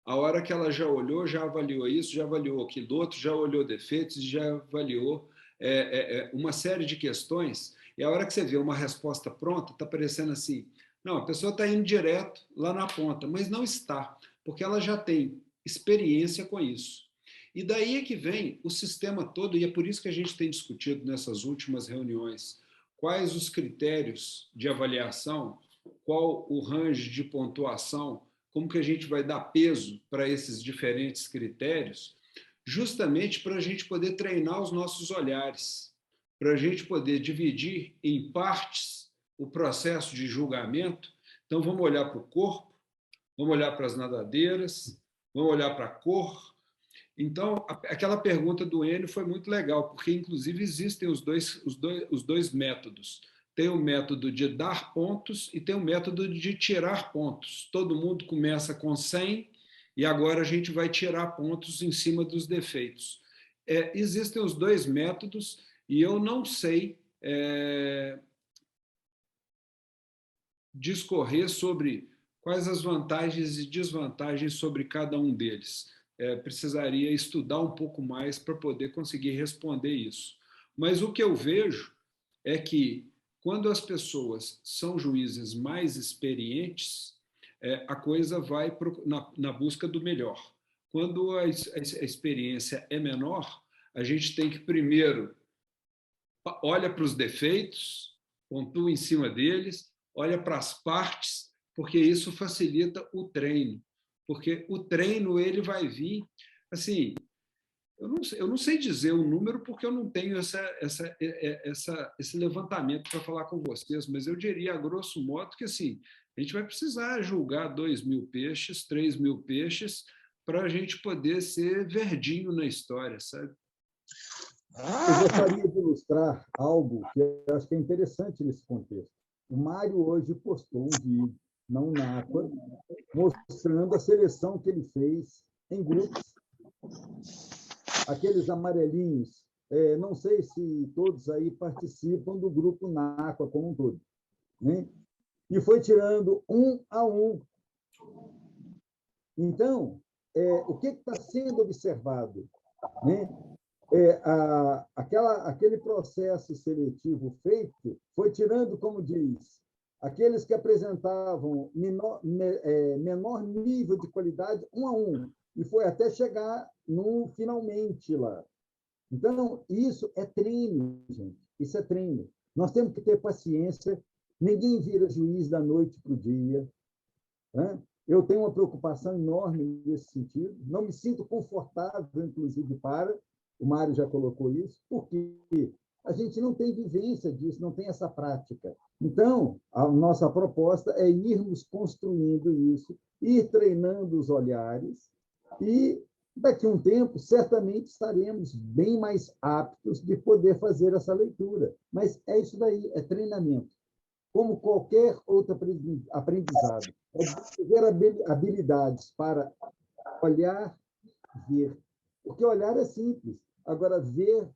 a hora que ela já olhou, já avaliou isso, já avaliou aquilo outro, já olhou defeitos, já avaliou uma série de questões, e a hora que você vê uma resposta pronta, está parecendo assim, não, a pessoa está indo direto lá na ponta, mas não está, porque ela já tem experiência com isso. E daí é que vem o sistema todo, e é por isso que a gente tem discutido nessas últimas reuniões quais os critérios de avaliação, qual o range de pontuação, como que a gente vai dar peso para esses diferentes critérios, justamente para a gente poder treinar os nossos olhares, para a gente poder dividir em partes o processo de julgamento. Então, vamos olhar para o corpo, vamos olhar para as nadadeiras, vamos olhar para a cor. Então, aquela pergunta do Enio foi muito legal, porque, inclusive, existem os dois métodos. Tem o método de dar pontos e tem o método de tirar pontos. Todo mundo começa com 100 e agora a gente vai tirar pontos em cima dos defeitos. Existem os dois métodos e eu não sei discorrer sobre quais as vantagens e desvantagens sobre cada um deles. Precisaria estudar um pouco mais para poder conseguir responder isso. Mas o que eu vejo é que, quando as pessoas são juízes mais experientes, a coisa vai na busca do melhor. Quando a experiência é menor, a gente tem que primeiro olha para os defeitos, pontua em cima deles, olha para as partes, porque isso facilita o treino. Porque o treino ele vai vir, assim, eu não sei dizer o número porque eu não tenho esse levantamento para falar com vocês, mas eu diria, a grosso modo, que assim, a gente vai precisar julgar 2.000 peixes, 3.000 peixes, para a gente poder ser verdinho na história, sabe? Eu gostaria de ilustrar algo que eu acho que é interessante nesse contexto. O Mário hoje postou um vídeo, não na Aqua, mostrando a seleção que ele fez em grupos. Aqueles amarelinhos, não sei se todos aí participam do grupo NACA como um todo, né? E foi tirando um a um. Então, o que está sendo observado, né? Aquele processo seletivo feito foi tirando, como diz, aqueles que apresentavam menor nível de qualidade, um a um, e foi até chegar no finalmente lá. Então, isso é treino, gente. Isso é treino. Nós temos que ter paciência. Ninguém vira juiz da noite para o dia, né? Eu tenho uma preocupação enorme nesse sentido. Não me sinto confortável, inclusive, o Mário já colocou isso, porque a gente não tem vivência disso, não tem essa prática. Então, a nossa proposta é irmos construindo isso, ir treinando os olhares, e daqui a um tempo, certamente, estaremos bem mais aptos de poder fazer essa leitura. Mas é isso daí, é treinamento. Como qualquer outro aprendizado. É desenvolver habilidades para olhar, ver. Porque olhar é simples. Agora, ver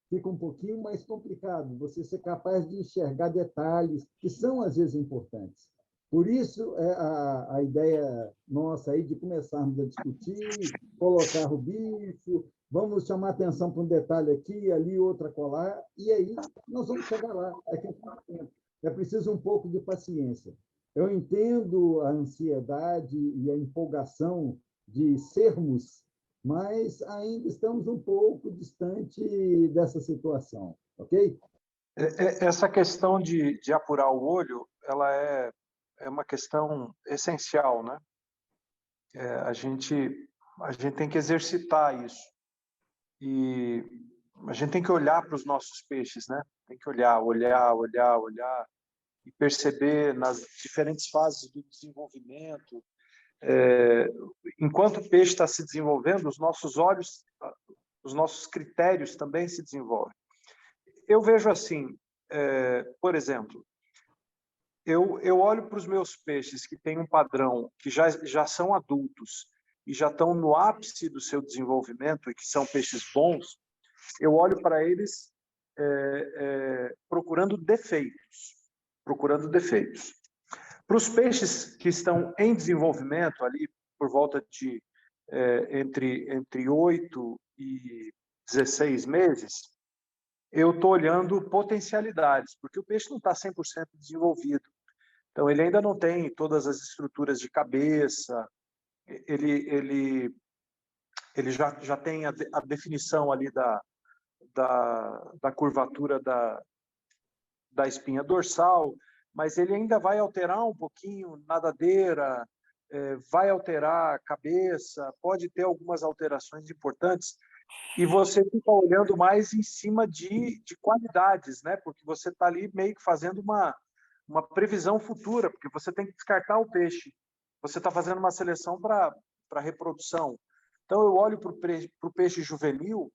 fica um pouquinho mais complicado. Você ser capaz de enxergar detalhes que são, às vezes, importantes. Por isso, a ideia nossa aí de começarmos a discutir, colocar o bicho, vamos chamar atenção para um detalhe aqui, ali, outra colar, e aí nós vamos chegar lá. É preciso um pouco de paciência. Eu entendo a ansiedade e a empolgação de sermos, mas ainda estamos um pouco distante dessa situação, ok? Essa questão de apurar o olho, ela é uma questão essencial, né? A gente tem que exercitar isso. E a gente tem que olhar para os nossos peixes, né? Tem que olhar e perceber nas diferentes fases do desenvolvimento. Enquanto o peixe está se desenvolvendo, os nossos olhos, os nossos critérios também se desenvolvem. Eu vejo assim, por exemplo, eu olho para os meus peixes que têm um padrão, que já são adultos e já estão no ápice do seu desenvolvimento e que são peixes bons, eu olho para eles procurando defeitos. Para os peixes que estão em desenvolvimento, ali por volta de entre 8 e 16 meses, eu estou olhando potencialidades, porque o peixe não está 100% desenvolvido. Então, ele ainda não tem todas as estruturas de cabeça, ele já tem a definição ali da curvatura da espinha dorsal, mas ele ainda vai alterar um pouquinho nadadeira, vai alterar a cabeça, pode ter algumas alterações importantes, e você fica olhando mais em cima de qualidades, né? Porque você está ali meio que fazendo uma previsão futura, porque você tem que descartar o peixe. Você está fazendo uma seleção para reprodução. Então, eu olho para o peixe juvenil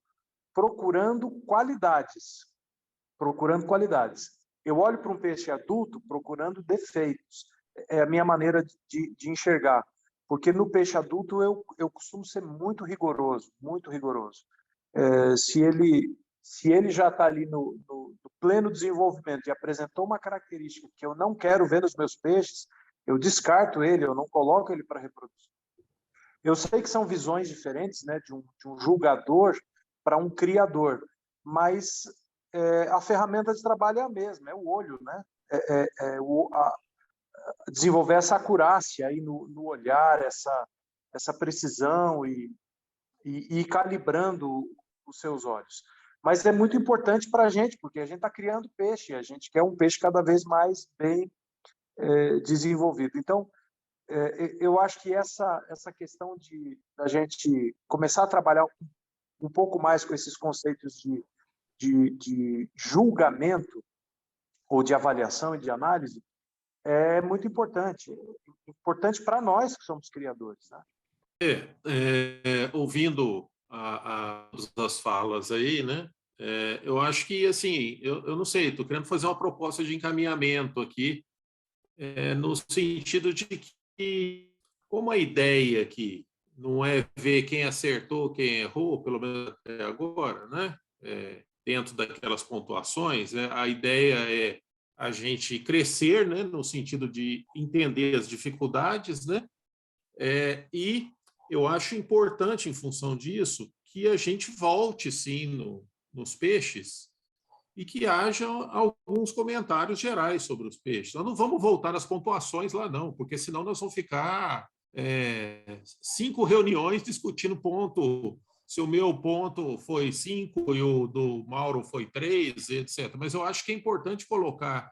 procurando qualidades. Eu olho para um peixe adulto procurando defeitos. É a minha maneira de enxergar. Porque no peixe adulto eu costumo ser muito rigoroso. Se ele já está ali no pleno desenvolvimento e apresentou uma característica que eu não quero ver nos meus peixes, eu descarto ele, eu não coloco ele para reproduzir. Eu sei que são visões diferentes, né, de um julgador para um criador, mas a ferramenta de trabalho é a mesma, é o olho, né? Desenvolver essa acurácia aí no olhar, essa precisão e ir calibrando os seus olhos. Mas é muito importante para a gente, porque a gente está criando peixe, a gente quer um peixe cada vez mais bem desenvolvido. Então, eu acho que essa questão da gente começar a trabalhar um pouco mais com esses conceitos de julgamento ou de avaliação e de análise é muito importante. Importante para nós que somos criadores, né? Ouvindo as falas aí, né? Eu acho que, assim, eu não sei, estou querendo fazer uma proposta de encaminhamento aqui, no sentido de que, como a ideia aqui não é ver quem acertou, quem errou, pelo menos até agora, né? Dentro daquelas pontuações, a ideia é a gente crescer, né? No sentido de entender as dificuldades, né? E eu acho importante, em função disso, que a gente volte, sim, nos peixes e que haja alguns comentários gerais sobre os peixes. Nós não vamos voltar às pontuações lá, não, porque senão nós vamos ficar 5 reuniões discutindo ponto, se o meu ponto foi 5 e o do Mauro foi 3, etc. Mas eu acho que é importante colocar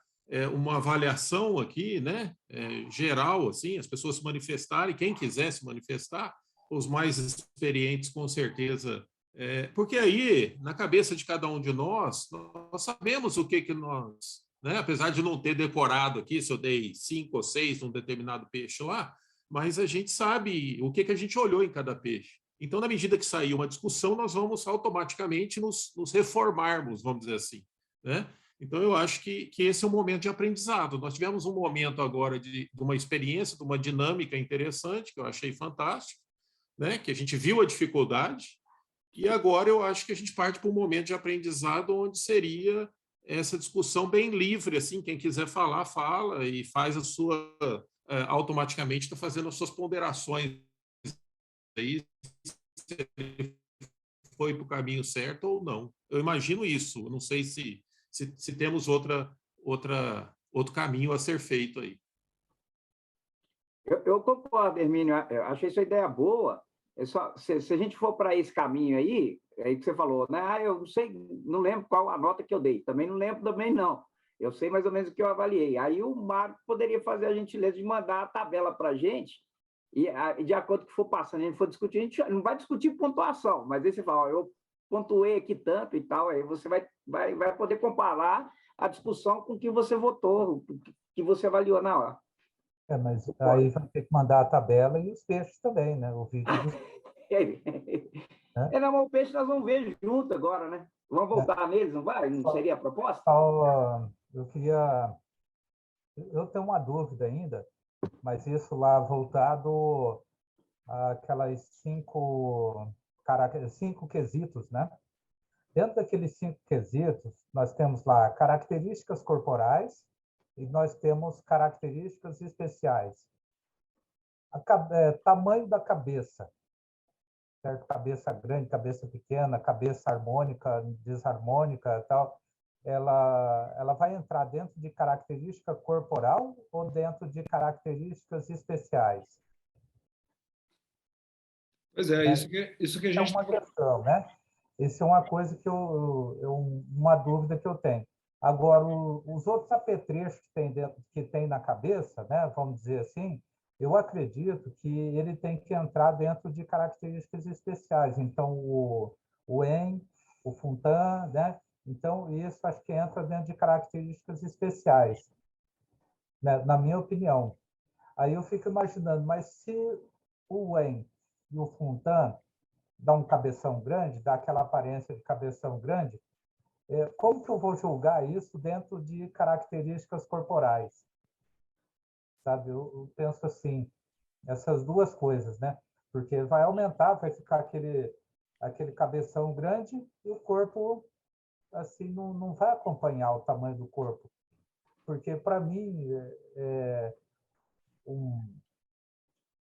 uma avaliação aqui, né, geral, assim, as pessoas se manifestarem, quem quiser se manifestar, os mais experientes, com certeza, porque aí, na cabeça de cada um de nós sabemos o que nós, né, apesar de não ter decorado aqui, se eu dei 5 ou 6 num determinado peixe lá, mas a gente sabe o que a gente olhou em cada peixe. Então, na medida que sair uma discussão, nós vamos automaticamente nos reformarmos, vamos dizer assim, né? Então, eu acho que esse é um momento de aprendizado. Nós tivemos um momento agora de uma experiência, de uma dinâmica interessante, que eu achei fantástico, né? Que a gente viu a dificuldade, e agora eu acho que a gente parte para um momento de aprendizado onde seria essa discussão bem livre, assim, quem quiser falar, fala, e faz automaticamente está fazendo as suas ponderações aí, se ele foi para o caminho certo ou não. Eu imagino isso. Eu não sei se temos outro caminho a ser feito aí. Eu concordo, Hermínio. Eu achei essa ideia boa. Se a gente for para esse caminho aí que você falou, né? Eu não sei, não lembro qual a nota que eu dei. Também não lembro também, não. Eu sei mais ou menos o que eu avaliei. Aí o Marco poderia fazer a gentileza de mandar a tabela para a gente, e de acordo com o que for passando, a gente for discutir, a gente não vai discutir pontuação, mas aí você fala, ó, eu pontuei aqui tanto e tal, aí você vai poder comparar a discussão com o que você votou, o que você avaliou na hora. Mas aí vai ter que mandar a tabela e os peixes também, né? O vídeo dos... Não, mas o peixe nós vamos ver junto agora, né? Vamos voltar neles, não vai? Não seria a proposta? Eu tenho uma dúvida ainda, mas isso lá voltado àquelas 5 quesitos, né? Dentro daqueles 5 quesitos, nós temos lá características corporais e nós temos características especiais. Tamanho da cabeça, certo? Cabeça grande, cabeça pequena, cabeça harmônica, desarmônica, tal. Ela vai entrar dentro de característica corporal ou dentro de características especiais? Pois é, isso que a gente... É uma questão, né? Isso é uma coisa uma dúvida que eu tenho. Agora, os outros apetrechos que tem na cabeça, né? Vamos dizer assim, eu acredito que ele tem que entrar dentro de características especiais. Então, o EN, o Funtan, né? Então, isso acho que entra dentro de características especiais, né? Na minha opinião. Aí eu fico imaginando, mas se o EN e o Funtan dá um cabeção grande, dá aquela aparência de cabeção grande, como que eu vou julgar isso dentro de características corporais? Sabe, eu penso assim, essas duas coisas, né? Porque vai aumentar, vai ficar aquele cabeção grande e o corpo, assim, não vai acompanhar o tamanho do corpo. Porque, para mim,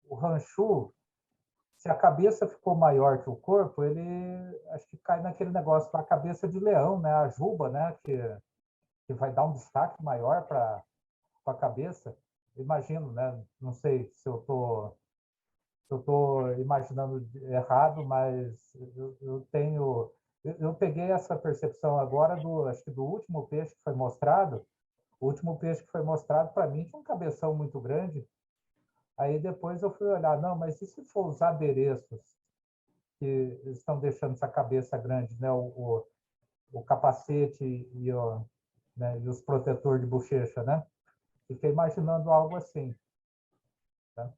o Ranchu, se a cabeça ficou maior que o corpo, ele acho que cai naquele negócio lá, a cabeça de leão, né? A juba, né? Que vai dar um destaque maior para a cabeça. Imagino, né? Não sei se eu estou imaginando errado, mas eu peguei essa percepção agora acho que do último peixe que foi mostrado. O último peixe que foi mostrado para mim tinha um cabeção muito grande. Aí depois eu fui olhar, não, mas e se for os adereços que estão deixando essa cabeça grande, né? O capacete né? E os protetores de bochecha, né? Fiquei imaginando algo assim. Tá?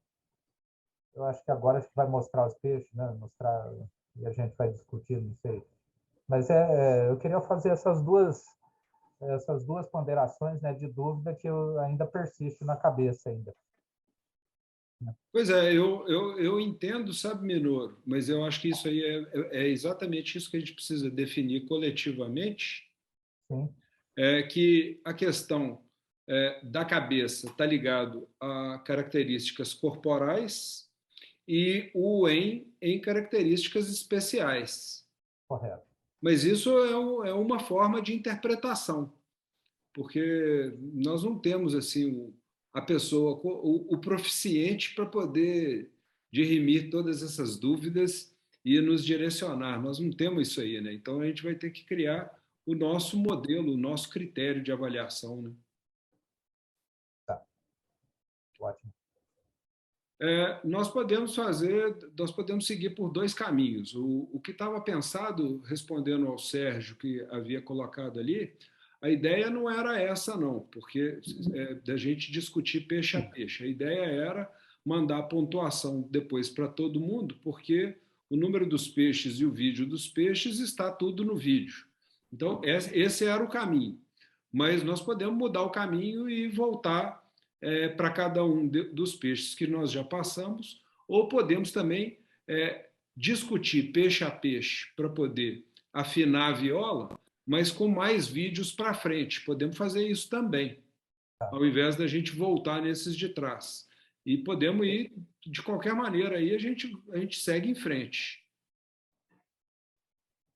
Eu acho que agora vai mostrar os peixes, né? Mostrar, e a gente vai discutir, não sei. Mas eu queria fazer essas duas ponderações, né, de dúvida que ainda persiste na cabeça ainda. Pois é, eu entendo, sabe, Minoro, mas eu acho que isso aí é exatamente isso que a gente precisa definir coletivamente. Sim. Que a questão da cabeça está ligado a características corporais e o em características especiais. Correto. Mas isso é uma forma de interpretação, porque nós não temos assim a pessoa, o proficiente para poder dirimir todas essas dúvidas e nos direcionar. Nós não temos isso aí, né? Então a gente vai ter que criar o nosso modelo, o nosso critério de avaliação, né? Tá. Ótimo. Nós podemos seguir por 2 caminhos. O que estava pensado, respondendo ao Sérgio que havia colocado ali, a ideia não era essa não, porque da gente discutir peixe a peixe. A ideia era mandar a pontuação depois para todo mundo, porque o número dos peixes e o vídeo dos peixes está tudo no vídeo. Então, esse era o caminho. Mas nós podemos mudar o caminho e voltar para cada um dos peixes que nós já passamos, ou podemos também discutir peixe a peixe para poder afinar a viola, mas com mais vídeos para frente. Podemos fazer isso também, ao invés da gente voltar nesses de trás. E podemos ir de qualquer maneira, aí a gente segue em frente.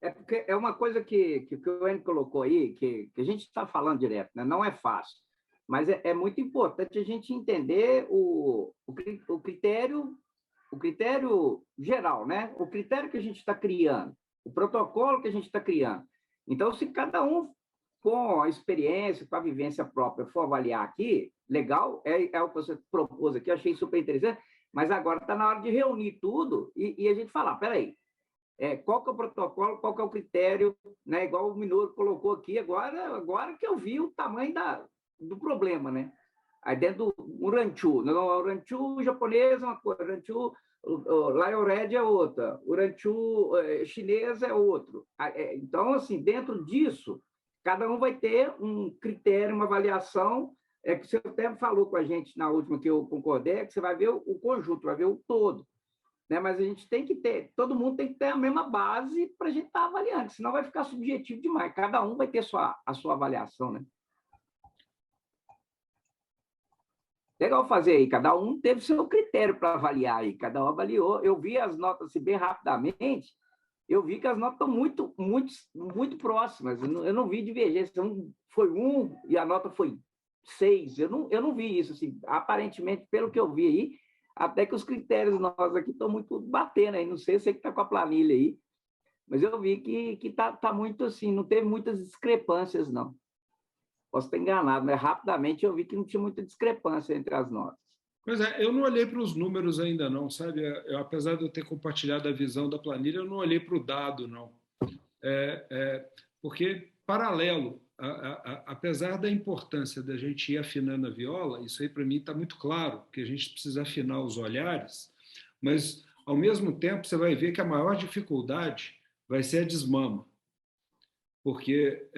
É porque é uma coisa que o Enio colocou aí, que a gente está falando direto, né? Não é fácil, mas é muito importante a gente entender o critério geral, né? O critério que a gente está criando, o protocolo que a gente está criando. Então, se cada um, com a experiência, com a vivência própria, for avaliar aqui, legal, é o que você propôs aqui, eu achei super interessante, mas agora está na hora de reunir tudo e a gente falar, peraí, qual que é o protocolo, qual que é o critério, né? Igual o Minoru colocou aqui, agora que eu vi o tamanho do problema, né? Aí dentro do ranchu, o ranchu japonês é uma coisa, o ranchu Lion Red é outra, o ranchu chinês é outro. Então, assim, dentro disso, cada um vai ter um critério, uma avaliação, que você até falou com a gente na última que eu concordei, que você vai ver o conjunto, vai ver o todo. Né? Mas a gente tem que ter, todo mundo tem que ter a mesma base para a gente estar avaliando, senão vai ficar subjetivo demais. Cada um vai ter a sua avaliação, né? Legal fazer aí, cada um teve seu critério para avaliar aí, cada um avaliou. Eu vi as notas assim, bem rapidamente, eu vi que as notas estão muito, muito, muito próximas. Eu não vi divergência. Foi 1 e a nota foi 6. Eu não vi isso. Assim, aparentemente, pelo que eu vi aí, até que os critérios nossos aqui estão muito batendo aí. Não sei, você que está com a planilha aí, mas eu vi que tá muito assim, não teve muitas discrepâncias, não. Posso estar enganado, mas rapidamente eu vi que não tinha muita discrepância entre as notas. Pois é, eu não olhei para os números ainda não, sabe? Apesar de eu ter compartilhado a visão da planilha, eu não olhei para o dado, não. Porque, paralelo, apesar da importância da gente ir afinando a viola, isso aí para mim está muito claro, que a gente precisa afinar os olhares, mas, ao mesmo tempo, você vai ver que a maior dificuldade vai ser a desmama, porque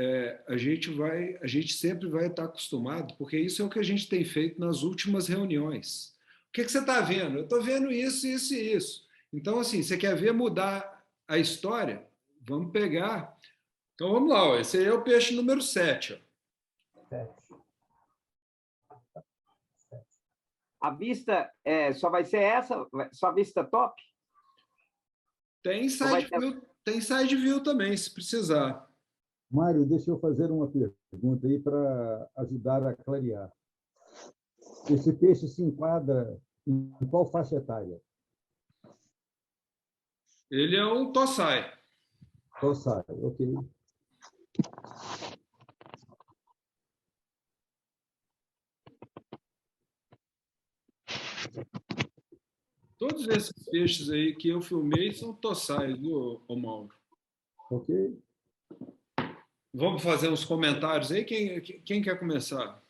a gente sempre vai estar acostumado, porque isso é o que a gente tem feito nas últimas reuniões. O que você está vendo? Eu estou vendo isso, isso e isso. Então, assim, você quer ver mudar a história? Vamos pegar. Então, vamos lá. Ó. Esse aí é o peixe número 7. Ó. 7. A vista só vai ser essa? Só a vista top? Tem side view também, se precisar. Mário, deixa eu fazer uma pergunta aí para ajudar a clarear. Esse peixe se enquadra em qual faixa etária? Ele é um Tossai. Tossai, ok. Todos esses peixes aí que eu filmei são Tossais, viu, Mauro? Ok. Vamos fazer uns comentários aí? Quem quer começar?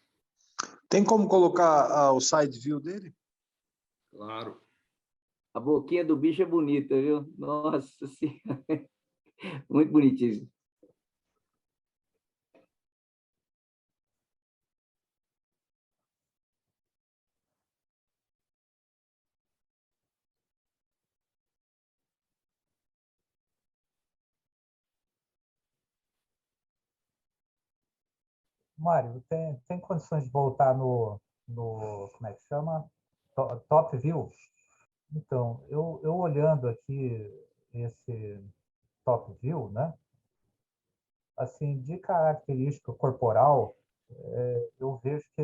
Tem como colocar o side view dele? Claro. A boquinha do bicho é bonita, viu? Nossa Senhora. Muito bonitíssimo. Mário, tem condições de voltar no como é que chama? Top View? Então, eu olhando aqui esse Top View, né? Assim, de característica corporal, eu vejo que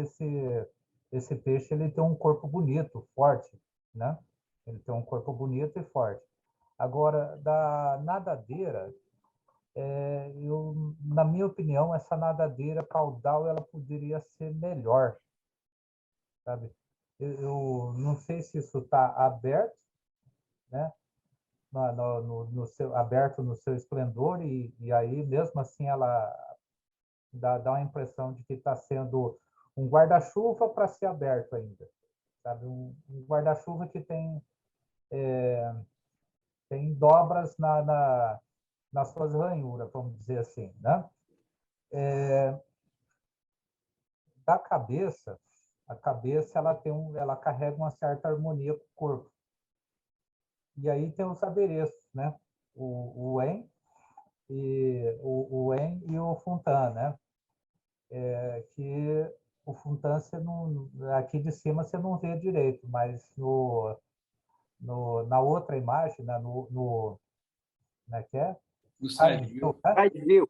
esse peixe ele tem um corpo bonito, forte, né? Ele tem um corpo bonito e forte. Agora, da nadadeira, na minha opinião, essa nadadeira caudal ela poderia ser melhor, sabe? Eu não sei se isso está aberto, né? Aberto no seu esplendor e aí mesmo assim ela dá uma impressão de que está sendo um guarda-chuva para ser aberto ainda, sabe? Um guarda-chuva que tem dobras nas suas ranhuras, vamos dizer assim, né? Da cabeça, a cabeça ela carrega uma certa harmonia com o corpo. E aí tem os adereços, né? O En e o En e o Funtan, né? Que o funtã, você não, aqui de cima você não vê direito, mas na outra imagem, né, como é que é? No side view. Né? Side view.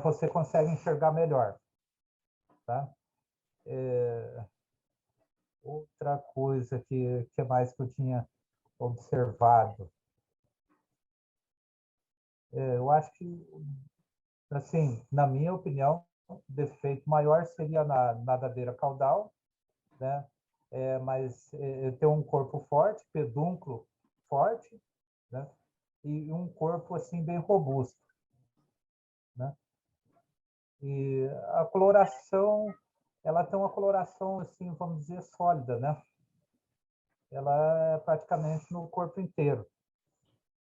Você consegue enxergar melhor. Tá? Outra coisa que mais que eu tinha observado. Eu acho que, assim, na minha opinião, o defeito maior seria na nadadeira caudal, né? Mas ter um corpo forte, pedúnculo forte, né? E um corpo assim bem robusto, né? E a coloração, ela tem uma coloração assim, vamos dizer, sólida, né? Ela é praticamente no corpo inteiro,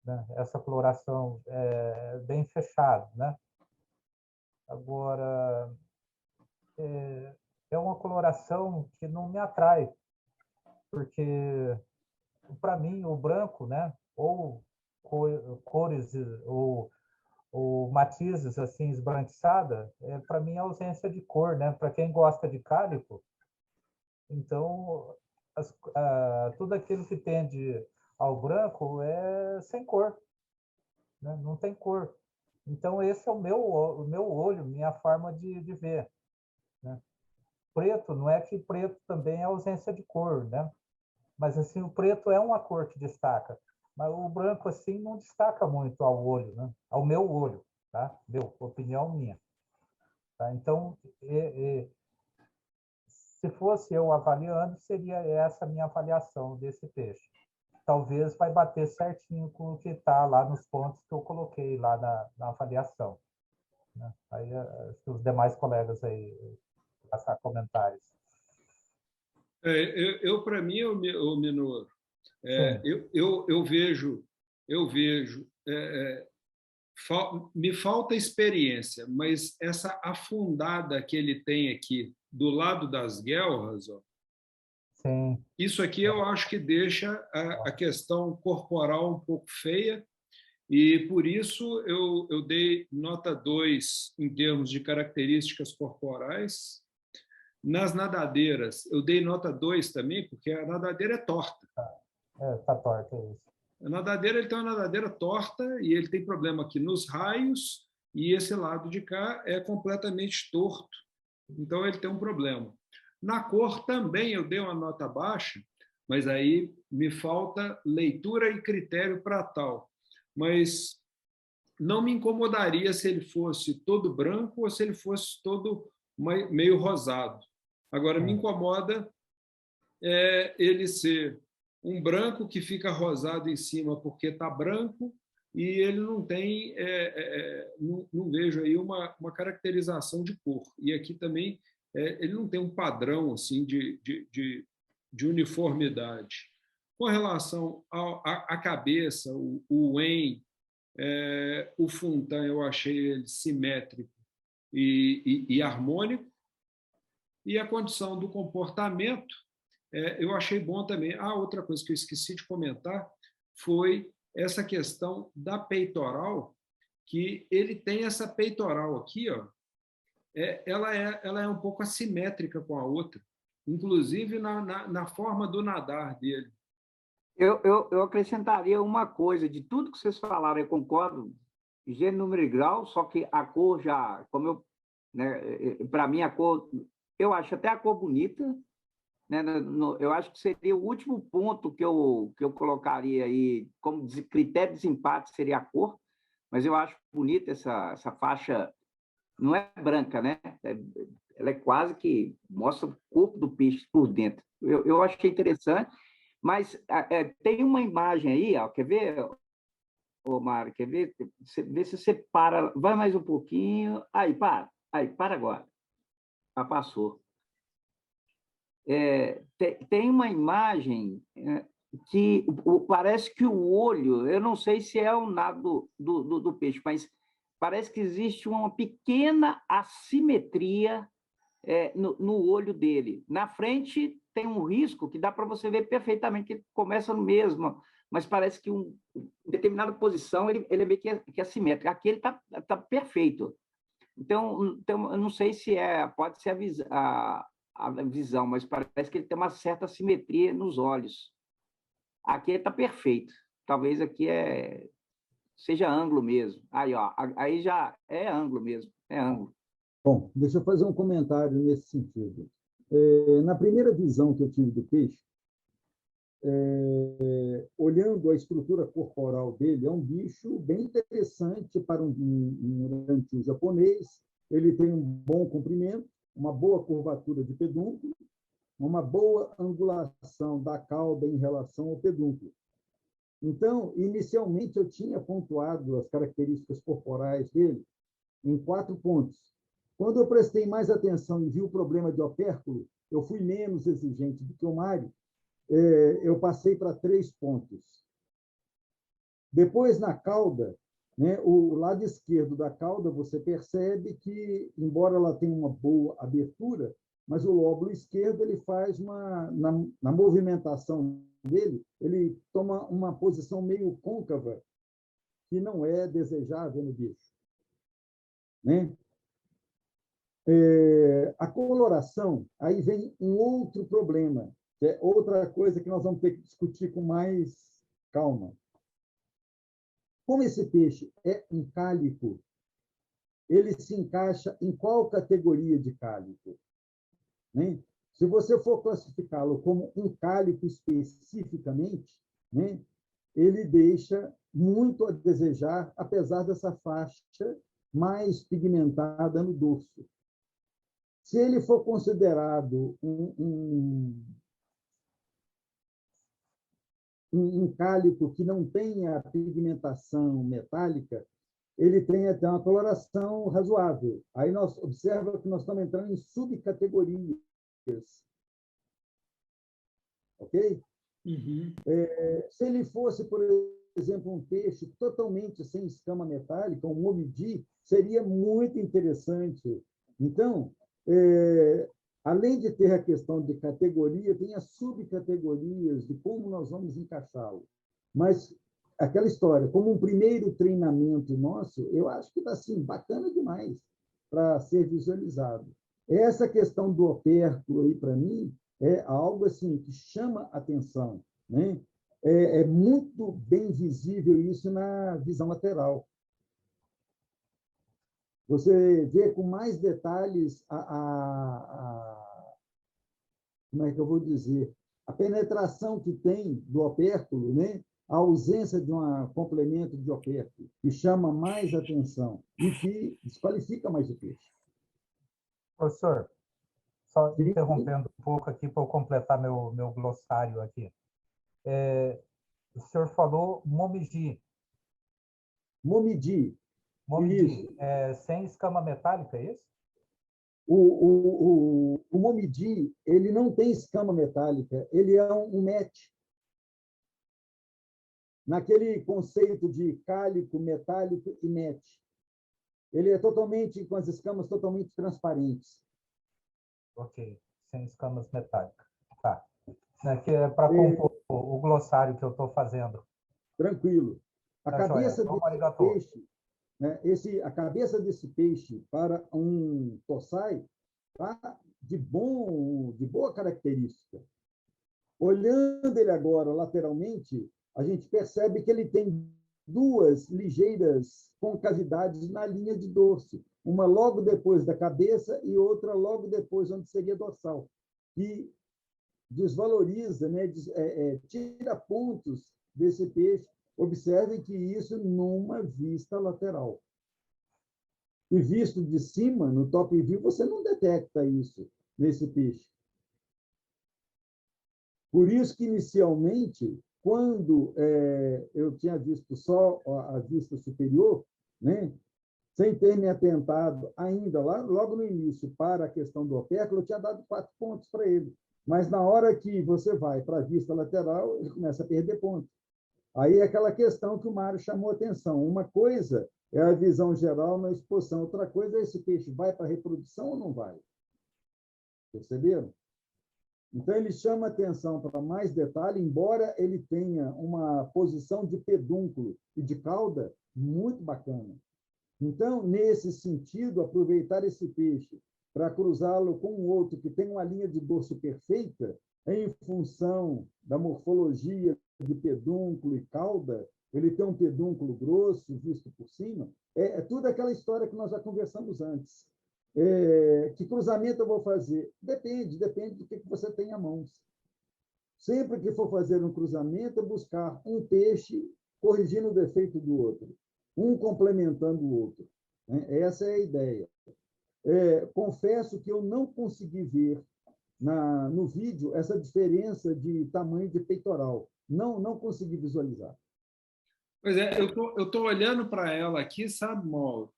né? Essa coloração é bem fechada, né? Agora, é uma coloração que não me atrai, porque para mim o branco, né? Ou cores ou matizes assim esbranquiçada, para mim é ausência de cor, né? Para quem gosta de cálico, então tudo aquilo que tende ao branco é sem cor, né? Não tem cor. Então esse é o meu olho, minha forma de ver, né? Preto, não é que preto também é ausência de cor, né? Mas assim, o preto é uma cor que destaca, mas o branco assim não destaca muito ao olho, né? Ao meu olho, tá? Opinião minha. Tá? Então, se fosse eu avaliando, seria essa minha avaliação desse peixe. Talvez vai bater certinho com o que está lá nos pontos que eu coloquei lá na avaliação, né? Aí os demais colegas aí passar comentários. Para mim, o Minoro, Sim. eu vejo, me falta experiência, mas essa afundada que ele tem aqui do lado das guelras, ó, Sim. Isso aqui eu acho que deixa a questão corporal um pouco feia, e por isso eu dei nota 2 em termos de características corporais. Nas nadadeiras, eu dei nota 2 também, porque a nadadeira é torta. Tá torta, é isso. A nadadeira, ele tem uma nadadeira torta e ele tem problema aqui nos raios, e esse lado de cá é completamente torto. Então, ele tem um problema. Na cor também eu dei uma nota baixa, mas aí me falta leitura e critério para tal. Mas não me incomodaria se ele fosse todo branco ou se ele fosse todo meio rosado. Agora, me incomoda ele ser um branco que fica rosado em cima porque está branco e ele não tem, não vejo aí uma caracterização de cor. E aqui também ele não tem um padrão assim de uniformidade. Com relação à cabeça, o Wen, o Funtã, eu achei ele simétrico e harmônico, e a condição do comportamento, eu achei bom também. Outra coisa que eu esqueci de comentar foi essa questão da peitoral, que ele tem essa peitoral aqui, ó, ela é um pouco assimétrica com a outra, inclusive na forma do nadar dele. Eu acrescentaria uma coisa, de tudo que vocês falaram, eu concordo, gênero, número e grau, só que a cor já, como eu, né, para mim a cor, eu acho até a cor bonita, né, eu acho que seria o último ponto que eu colocaria aí como critério de desempate seria a cor, mas eu acho bonita essa faixa, não é branca, né? Ela é quase que mostra o corpo do peixe por dentro. Eu achei interessante, mas tem uma imagem aí, ó, quer ver, ô Mário, quer ver? Vê se você para, vai mais um pouquinho, aí, para agora. Passou. Tem uma imagem que parece que o olho, eu não sei se é o nado do peixe, mas parece que existe uma pequena assimetria no olho dele. Na frente tem um risco que dá para você ver perfeitamente que ele começa no mesmo, mas parece que em determinada posição ele é meio que assimétrico. Aqui ele está perfeito. Então, eu não sei se pode ser a visão, mas parece que ele tem uma certa simetria nos olhos. Aqui ele está perfeito. Talvez aqui seja ângulo mesmo. Aí, ó, aí já é ângulo mesmo, é ângulo. Bom, deixa eu fazer um comentário nesse sentido. Na primeira visão que eu tive do peixe, olhando a estrutura corporal dele, é um bicho bem interessante para um rancho japonês. Ele tem um bom comprimento, uma boa curvatura de pedúnculo, uma boa angulação da cauda em relação ao pedúnculo. Então, inicialmente, eu tinha pontuado as características corporais dele em 4 pontos. Quando eu prestei mais atenção e vi o problema de opérculo, eu fui menos exigente do que o Mário, eu passei para 3 pontos. Depois, na cauda, né, o lado esquerdo da cauda, você percebe que, embora ela tenha uma boa abertura, mas o lóbulo esquerdo ele faz na movimentação dele, ele toma uma posição meio côncava, que não é desejável no bicho. Né? A coloração, aí vem um outro problema, que é outra coisa que nós vamos ter que discutir com mais calma. Como esse peixe é um cálico, ele se encaixa em qual categoria de cálico? Né? Se você for classificá-lo como um cálico especificamente, né, ele deixa muito a desejar, apesar dessa faixa mais pigmentada no dorso. Se ele for considerado um cálico que não tenha pigmentação metálica, ele tem até uma coloração razoável. Aí nós observa que nós estamos entrando em subcategorias. Ok? Uhum. Se ele fosse, por exemplo, um peixe totalmente sem escama metálica, um omidi, seria muito interessante. Então, além de ter a questão de categoria, tem as subcategorias de como nós vamos encaixá-lo. Mas aquela história, como um primeiro treinamento nosso, eu acho que está assim, bacana demais para ser visualizado. Essa questão do opérculo aí, para mim, é algo assim que chama atenção, né? É muito bem visível isso na visão lateral. Você vê com mais detalhes como é que eu vou dizer, a penetração que tem do opérculo, né? A ausência de um complemento de opérculo, que chama mais atenção e que desqualifica mais o peixe. Professor, só interrompendo um pouco aqui para eu completar meu glossário aqui. O senhor falou momiji. Momiji. Momiji, sem escama metálica, é isso? O momiji, ele não tem escama metálica, ele é um match. Naquele conceito de cálico, metálico e match. Ele é totalmente, com as escamas totalmente transparentes. Ok, sem escamas metálicas. Tá. Aqui é para compor o glossário que eu estou fazendo. Tranquilo. A Tá, cabeça joia. desse peixe, né, a cabeça desse peixe para um tossai tá de boa característica. Olhando ele agora lateralmente, a gente percebe que ele tem 2 ligeiras concavidades na linha de dorso, uma logo depois da cabeça e outra logo depois onde seria dorsal, que desvaloriza, né, tira pontos desse peixe. Observe que isso numa vista lateral. E visto de cima, no top view, você não detecta isso nesse peixe. Por isso que, inicialmente, quando eu tinha visto só a vista superior, né, sem ter me atentado ainda, logo no início, para a questão do opérculo, eu tinha dado 4 pontos para ele. Mas, na hora que você vai para a vista lateral, ele começa a perder pontos. Aí é aquela questão que o Mário chamou a atenção. Uma coisa é a visão geral na exposição, outra coisa é esse peixe vai para a reprodução ou não vai. Perceberam? Então, ele chama atenção para mais detalhe, embora ele tenha uma posição de pedúnculo e de cauda muito bacana. Então, nesse sentido, aproveitar esse peixe para cruzá-lo com um outro que tem uma linha de dorso perfeita, em função da morfologia de pedúnculo e cauda, ele tem um pedúnculo grosso visto por cima, é tudo aquela história que nós já conversamos antes. Que cruzamento eu vou fazer? Depende do que você tem à mão. Sempre que for fazer um cruzamento, é buscar um peixe corrigindo o defeito do outro, um complementando o outro. Essa é a ideia. Confesso que eu não consegui ver no vídeo essa diferença de tamanho de peitoral. Não consegui visualizar. Pois é, eu estou olhando para ela aqui, sabe, Mauro?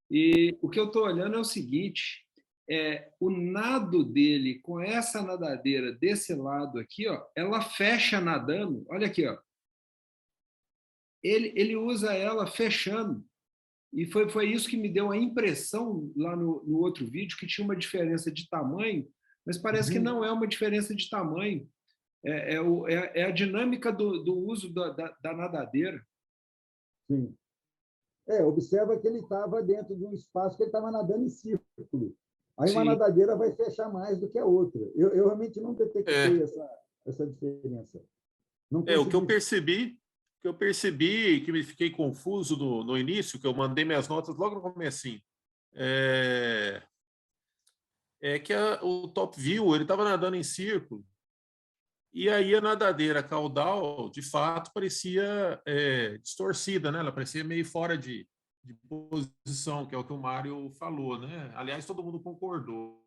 E o que eu estou olhando é o seguinte: o nado dele com essa nadadeira desse lado aqui, ó, ela fecha nadando. Olha aqui, ó. Ele usa ela fechando. E foi isso que me deu a impressão lá no outro vídeo, que tinha uma diferença de tamanho, mas parece que não é uma diferença de tamanho. É a dinâmica do uso da nadadeira. Sim. Observa que ele estava dentro de um espaço que ele estava nadando em círculo. Aí uma nadadeira vai fechar mais do que a outra. Eu realmente não detectei essa diferença. O que eu percebi, que me fiquei confuso no início, que eu mandei minhas notas logo no comecinho, é que o top view, ele estava nadando em círculo, e aí a nadadeira caudal, de fato, parecia distorcida, né? Ela parecia meio fora de posição, que é o que o Mário falou, né? Aliás, todo mundo concordou.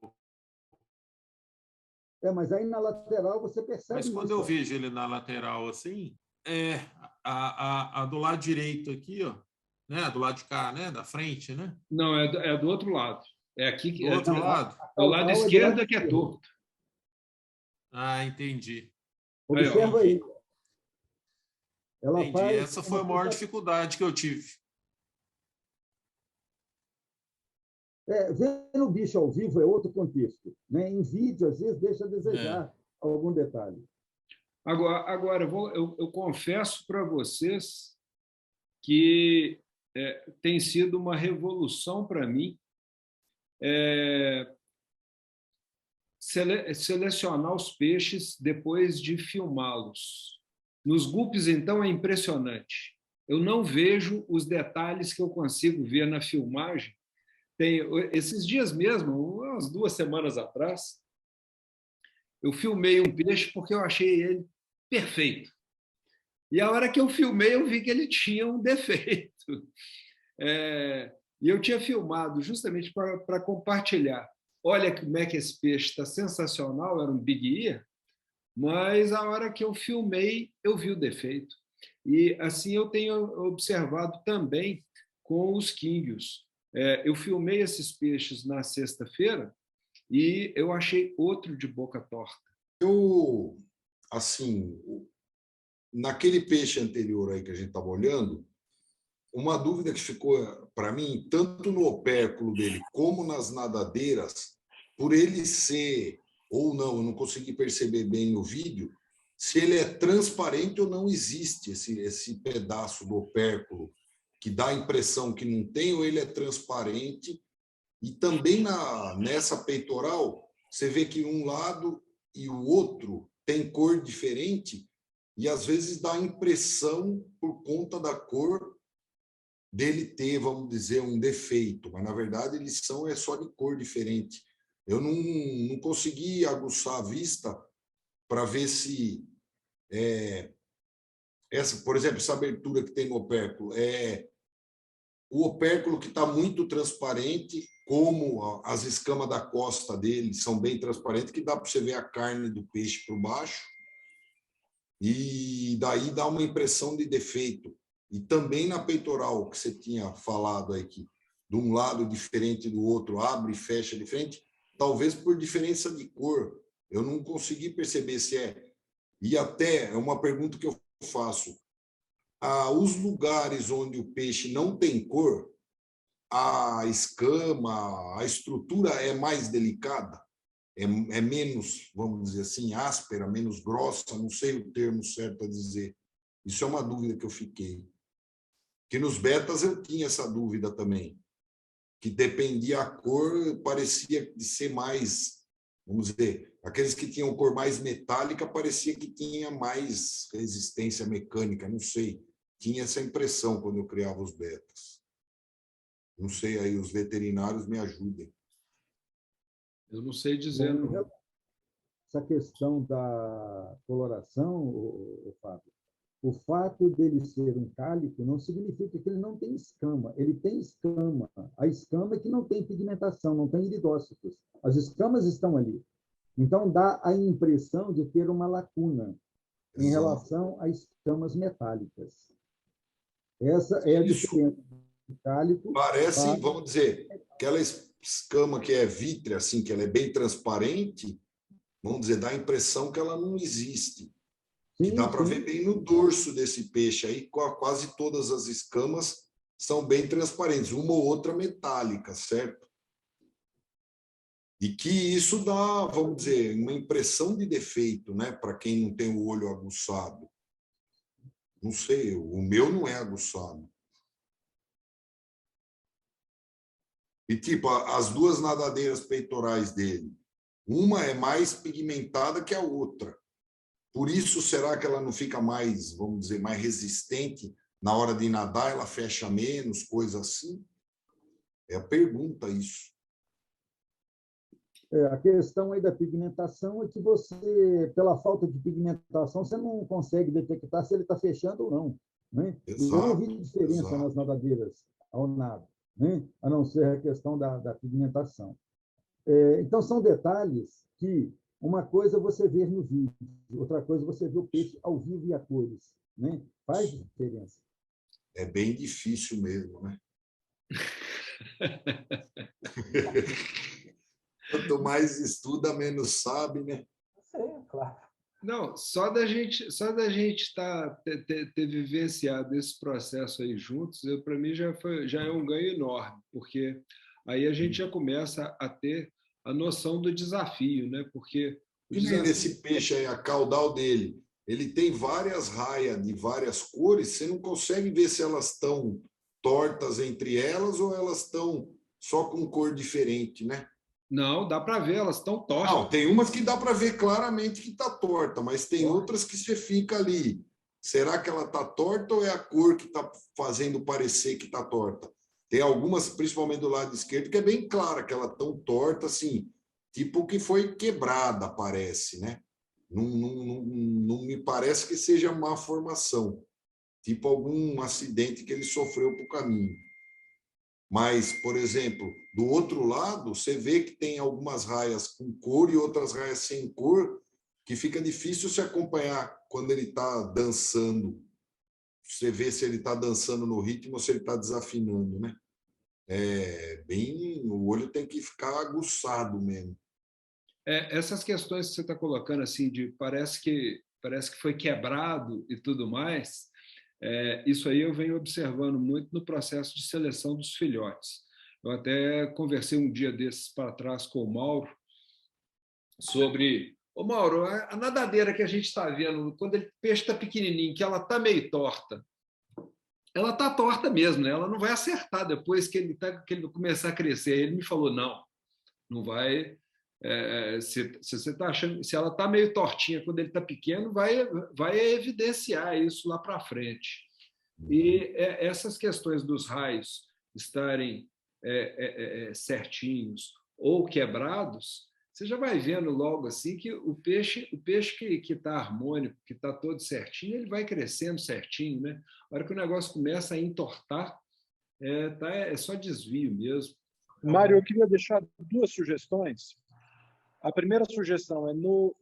Mas aí na lateral você percebe. Mas quando eu vejo ele na lateral assim, a do lado direito aqui, ó, né? Do lado de cá, né? Da frente, né? Não, é do outro lado. É aqui que do outro lado. É o lado esquerdo que é torto. Ah, entendi. Observa aí. Ela entendi. Essa foi a maior dificuldade que eu tive. Ver o bicho ao vivo é outro contexto, né? Em vídeo, às vezes, deixa a desejar algum detalhe. Agora eu confesso para vocês que tem sido uma revolução para mim selecionar os peixes depois de filmá-los. Nos guppies, então, é impressionante. Eu não vejo os detalhes que eu consigo ver na filmagem. Esses dias mesmo, umas 2 semanas atrás, eu filmei um peixe porque eu achei ele perfeito. E a hora que eu filmei, eu vi que ele tinha um defeito. E eu tinha filmado justamente para compartilhar. Olha como é que esse peixe está sensacional, era um Big Ear, mas a hora que eu filmei, eu vi o defeito. E assim eu tenho observado também com os quinguios. Eu filmei esses peixes na sexta-feira e eu achei outro de boca torta. Naquele peixe anterior aí que a gente estava olhando, uma dúvida que ficou para mim, tanto no opérculo dele como nas nadadeiras, por ele ser, ou não, eu não consegui perceber bem no vídeo, se ele é transparente ou não existe esse pedaço do opérculo, que dá a impressão que não tem, ou ele é transparente. E também nessa peitoral, você vê que um lado e o outro tem cor diferente, e às vezes dá a impressão, por conta da cor, dele ter, vamos dizer, um defeito, mas na verdade eles são só de cor diferente. Eu não consegui aguçar a vista para ver se por exemplo, essa abertura que tem no opérculo o opérculo que está muito transparente, como as escamas da costa dele são bem transparentes, que dá para você ver a carne do peixe por baixo, e daí dá uma impressão de defeito. E também na peitoral, que você tinha falado aí, que de um lado diferente do outro, abre e fecha diferente, talvez por diferença de cor. Eu não consegui perceber se E até é uma pergunta que eu faço. Os lugares onde o peixe não tem cor, a escama, a estrutura é mais delicada, é menos, vamos dizer assim, áspera, menos grossa, não sei o termo certo a dizer. Isso é uma dúvida que eu fiquei. Que nos betas eu tinha essa dúvida também, que dependia a cor, parecia de ser mais, vamos dizer, aqueles que tinham cor mais metálica parecia que tinha mais resistência mecânica, não sei. Tinha essa impressão quando eu criava os betas. Não sei, aí os veterinários me ajudem. Eu não sei dizer, não. Essa questão da coloração, Fábio, o fato dele ser um cálico não significa que ele não tem escama. Ele tem escama. A escama é que não tem pigmentação, não tem iridócitos. As escamas estão ali. Então, dá a impressão de ter uma lacuna em relação a escamas metálicas. Essa é a diferença do cálico. Parece, vamos dizer, aquela escama que é vítrea, assim, que ela é bem transparente, vamos dizer, dá a impressão que ela não existe. Que dá para ver bem no dorso desse peixe aí, quase todas as escamas são bem transparentes, uma ou outra metálica, certo? E que isso dá, vamos dizer, uma impressão de defeito, né, para quem não tem o olho aguçado. Não sei, o meu não é aguçado. E tipo, as duas nadadeiras peitorais dele, uma é mais pigmentada que a outra. Por isso, será que ela não fica mais, vamos dizer, mais resistente na hora de nadar? Ela fecha menos, coisa assim? É a pergunta isso. A questão aí da pigmentação é que você, pela falta de pigmentação, você não consegue detectar se ele está fechando ou não. Né? Exato, eu não vi diferença nas nadadeiras ao nado, né? A não ser a questão da pigmentação. Então, são detalhes que uma coisa você vê no vídeo, outra coisa você vê o peixe ao vivo e a cores. Né? Faz diferença. É bem difícil mesmo, né? Quanto mais estuda, menos sabe, né? Sim, claro. Não, só da gente ter vivenciado esse processo aí juntos, para mim já é um ganho enorme, porque aí a gente já começa a ter a noção do desafio, né? Porque esse peixe aí, a caudal dele, ele tem várias raias de várias cores, você não consegue ver se elas estão tortas entre elas ou elas estão só com cor diferente, né? Não, dá para ver, elas estão tortas. Não, tem umas que dá para ver claramente que está torta, mas tem outras que você fica ali. Será que ela está torta ou é a cor que está fazendo parecer que está torta? Tem algumas, principalmente do lado esquerdo, que é bem clara que ela tão torta, assim, tipo que foi quebrada, parece, né? Não me parece que seja má formação, tipo algum acidente que ele sofreu para o caminho. Mas, por exemplo, do outro lado, você vê que tem algumas raias com cor e outras raias sem cor, que fica difícil se acompanhar quando ele está dançando. Você vê se ele está dançando no ritmo ou se ele está desafinando, né? O olho tem que ficar aguçado mesmo. Essas questões que você está colocando, assim, de parece que foi quebrado e tudo mais, isso aí eu venho observando muito no processo de seleção dos filhotes. Eu até conversei um dia desses para trás com o Mauro sobre... Ô, Mauro, a nadadeira que a gente está vendo, quando o peixe está pequenininho, que ela está meio torta, ela está torta mesmo, né? Ela não vai acertar depois que ele começar a crescer. Ele me falou, não vai... se você está achando, se ela está meio tortinha quando ele está pequeno, vai evidenciar isso lá para frente. E essas questões dos raios estarem certinhos ou quebrados, você já vai vendo logo assim que o peixe que está harmônico, que está todo certinho, ele vai crescendo certinho, né? A hora que o negócio começa a entortar, é só desvio mesmo. Mário, eu queria deixar duas sugestões. A primeira sugestão é no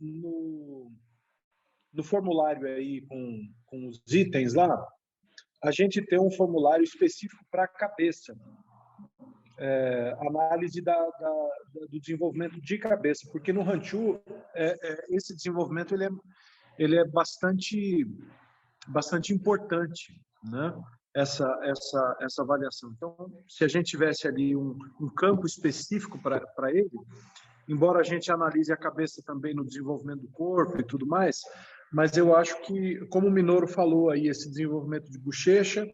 formulário aí com os itens lá, a gente tem um formulário específico para a cabeça, análise do desenvolvimento de cabeça, porque no Ranchu esse desenvolvimento ele é bastante importante, né? Essa avaliação. Então, se a gente tivesse ali um campo específico para ele, embora a gente analise a cabeça também no desenvolvimento do corpo e tudo mais, mas eu acho que, como o Minoro falou aí, esse desenvolvimento de bochecha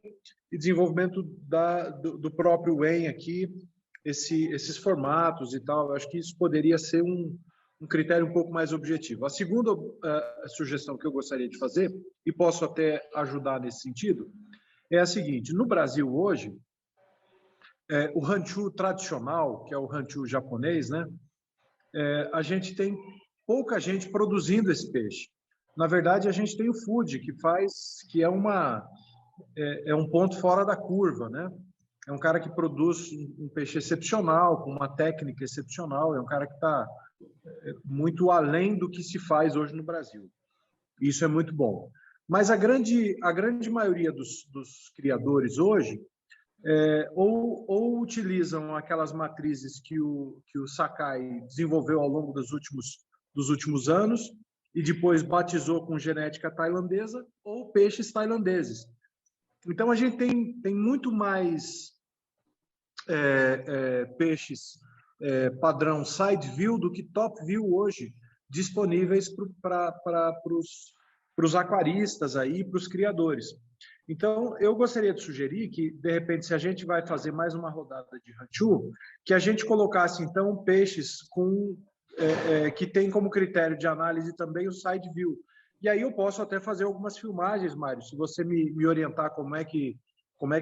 e desenvolvimento do próprio Wen aqui, esses formatos e tal, eu acho que isso poderia ser um critério um pouco mais objetivo. A segunda sugestão que eu gostaria de fazer, e posso até ajudar nesse sentido, é a seguinte: no Brasil hoje, o ranchu tradicional, que é o ranchu japonês, né, a gente tem pouca gente produzindo esse peixe. Na verdade, a gente tem o food, que é um ponto fora da curva, né? É um cara que produz um peixe excepcional, com uma técnica excepcional, é um cara que está muito além do que se faz hoje no Brasil. Isso é muito bom. Mas a grande maioria dos criadores hoje ou utilizam aquelas matrizes que o Sakai desenvolveu ao longo dos últimos anos e depois batizou com genética tailandesa, ou peixes tailandeses. Então, a gente tem muito mais peixes padrão side view do que top view hoje disponíveis para os aquaristas aí, para os criadores. Então, eu gostaria de sugerir que, de repente, se a gente vai fazer mais uma rodada de ranchu, que a gente colocasse, então, peixes que tem como critério de análise também o side view. E aí eu posso até fazer algumas filmagens, Mário, se você me orientar como é que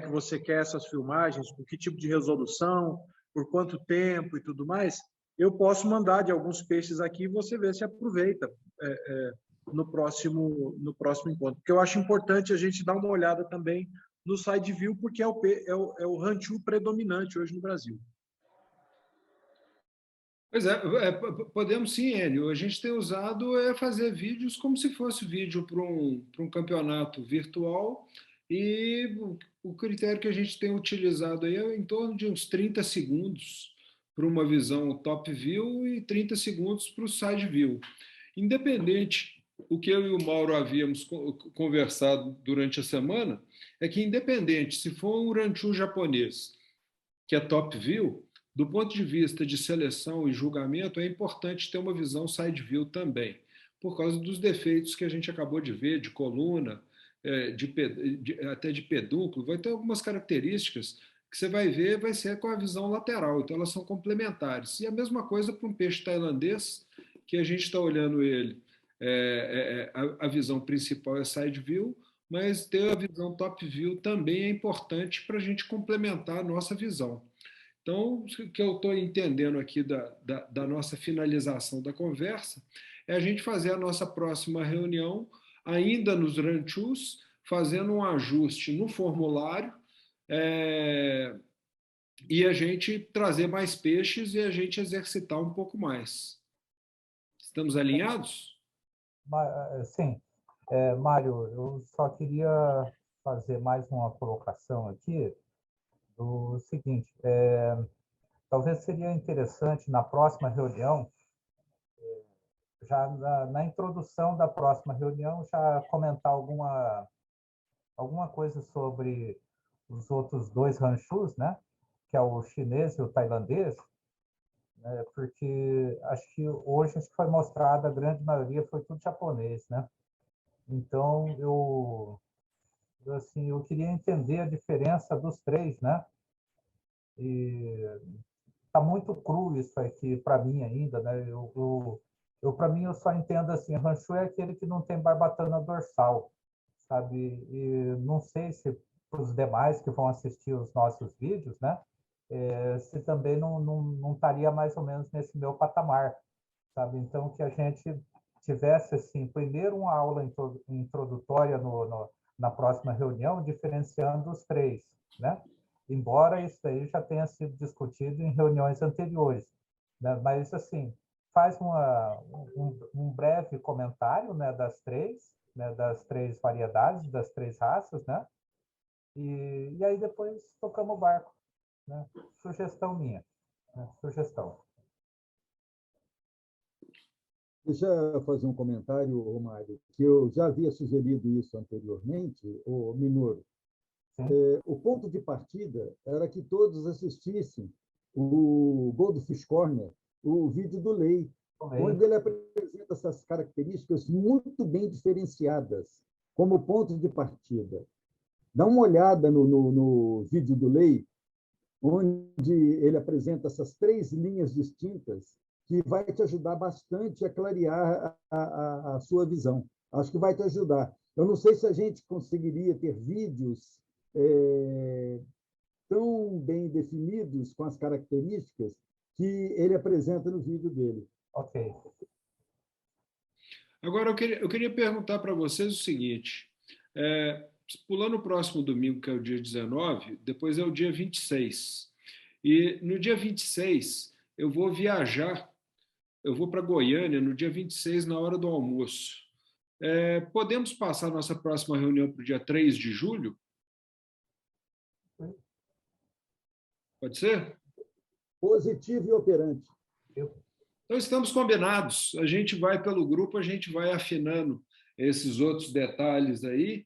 você quer essas filmagens, com que tipo de resolução, por quanto tempo e tudo mais, eu posso mandar de alguns peixes aqui e você vê se aproveita no próximo encontro. Porque eu acho importante a gente dar uma olhada também no side view, porque é o ranchu predominante hoje no Brasil. Pois podemos sim, Hélio. A gente tem usado fazer vídeos como se fosse vídeo para um campeonato virtual, e o critério que a gente tem utilizado aí é em torno de uns 30 segundos para uma visão top view e 30 segundos para o side view. Independente, o que eu e o Mauro havíamos conversado durante a semana é que, independente se for um ranchu japonês, que é top view, do ponto de vista de seleção e julgamento, é importante ter uma visão side view também, por causa dos defeitos que a gente acabou de ver, de coluna, até de pedúnculo. Vai ter algumas características que você vai ver, vai ser com a visão lateral, então elas são complementares. E a mesma coisa para um peixe tailandês, que a gente está olhando ele, a visão principal é side view, mas ter a visão top view também é importante para a gente complementar a nossa visão. Então, o que eu estou entendendo aqui da nossa finalização da conversa é a gente fazer a nossa próxima reunião, ainda nos ranchus, fazendo um ajuste no formulário, e a gente trazer mais peixes e a gente exercitar um pouco mais. Estamos alinhados? Sim. Mário, eu só queria fazer mais uma colocação aqui do seguinte: talvez seria interessante na próxima reunião, já na introdução da próxima reunião, já comentar alguma coisa sobre os outros dois ranchus, né? Que é o chinês e o tailandês, né? Porque acho que hoje foi mostrada, a grande maioria foi tudo japonês, né? Então, eu queria entender a diferença dos três, né? E está muito cru isso aqui para mim ainda, né? Para mim, eu só entendo assim, ranchu é aquele que não tem barbatana dorsal, sabe? E não sei se para os demais que vão assistir os nossos vídeos, né? Se também não estaria mais ou menos nesse meu patamar, sabe? Então, que a gente tivesse, assim, primeiro uma aula introdutória na próxima reunião, diferenciando os três, né? Embora isso daí já tenha sido discutido em reuniões anteriores, né? Mas, assim, faz um breve comentário, né, das três variedades, das três raças, né? E aí depois tocamos o barco, né? Sugestão minha, né? Sugestão. Deixa eu fazer um comentário, Mário, que eu já havia sugerido isso anteriormente, o Minoro. O ponto de partida era que todos assistissem o Goldfish Corner, o vídeo do Lei, onde ele apresenta essas características muito bem diferenciadas como ponto de partida. Dá uma olhada no vídeo do Lei, onde ele apresenta essas 3 linhas distintas, que vai te ajudar bastante a clarear a sua visão. Acho que vai te ajudar. Eu não sei se a gente conseguiria ter vídeos tão bem definidos com as características que ele apresenta no vídeo dele. Ok. Agora, eu queria perguntar para vocês o seguinte, pulando o próximo domingo, que é o dia 19, depois é o dia 26. E no dia 26, eu vou viajar, eu vou para Goiânia no dia 26, na hora do almoço. Podemos passar nossa próxima reunião para o dia 3 de julho? Pode ser? Positivo e operante. Então, estamos combinados. A gente vai pelo grupo, a gente vai afinando esses outros detalhes aí.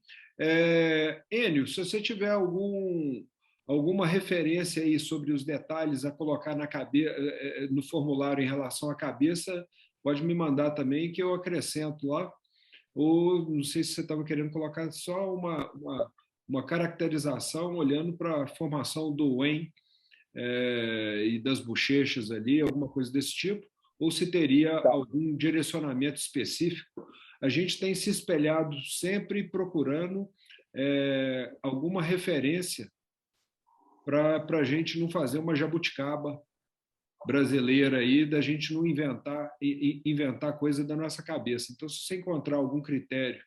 Enio, se você tiver alguma referência aí sobre os detalhes a colocar no formulário em relação à cabeça, pode me mandar também, que eu acrescento lá. Ou não sei se você estava querendo colocar só uma caracterização olhando para a formação do Wen e das bochechas ali, alguma coisa desse tipo, ou se teria algum direcionamento específico. A gente tem se espelhado sempre procurando alguma referência para a gente não fazer uma jabuticaba brasileira aí, da gente não inventar coisa da nossa cabeça. Então, se você encontrar algum critério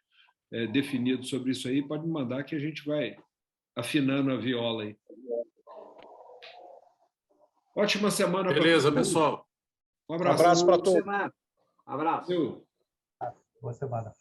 definido sobre isso aí, pode me mandar que a gente vai afinando a viola aí. Ótima semana para Beleza, pessoal. Um abraço. Abraço para todos. Abraço. Valeu. Boa semana.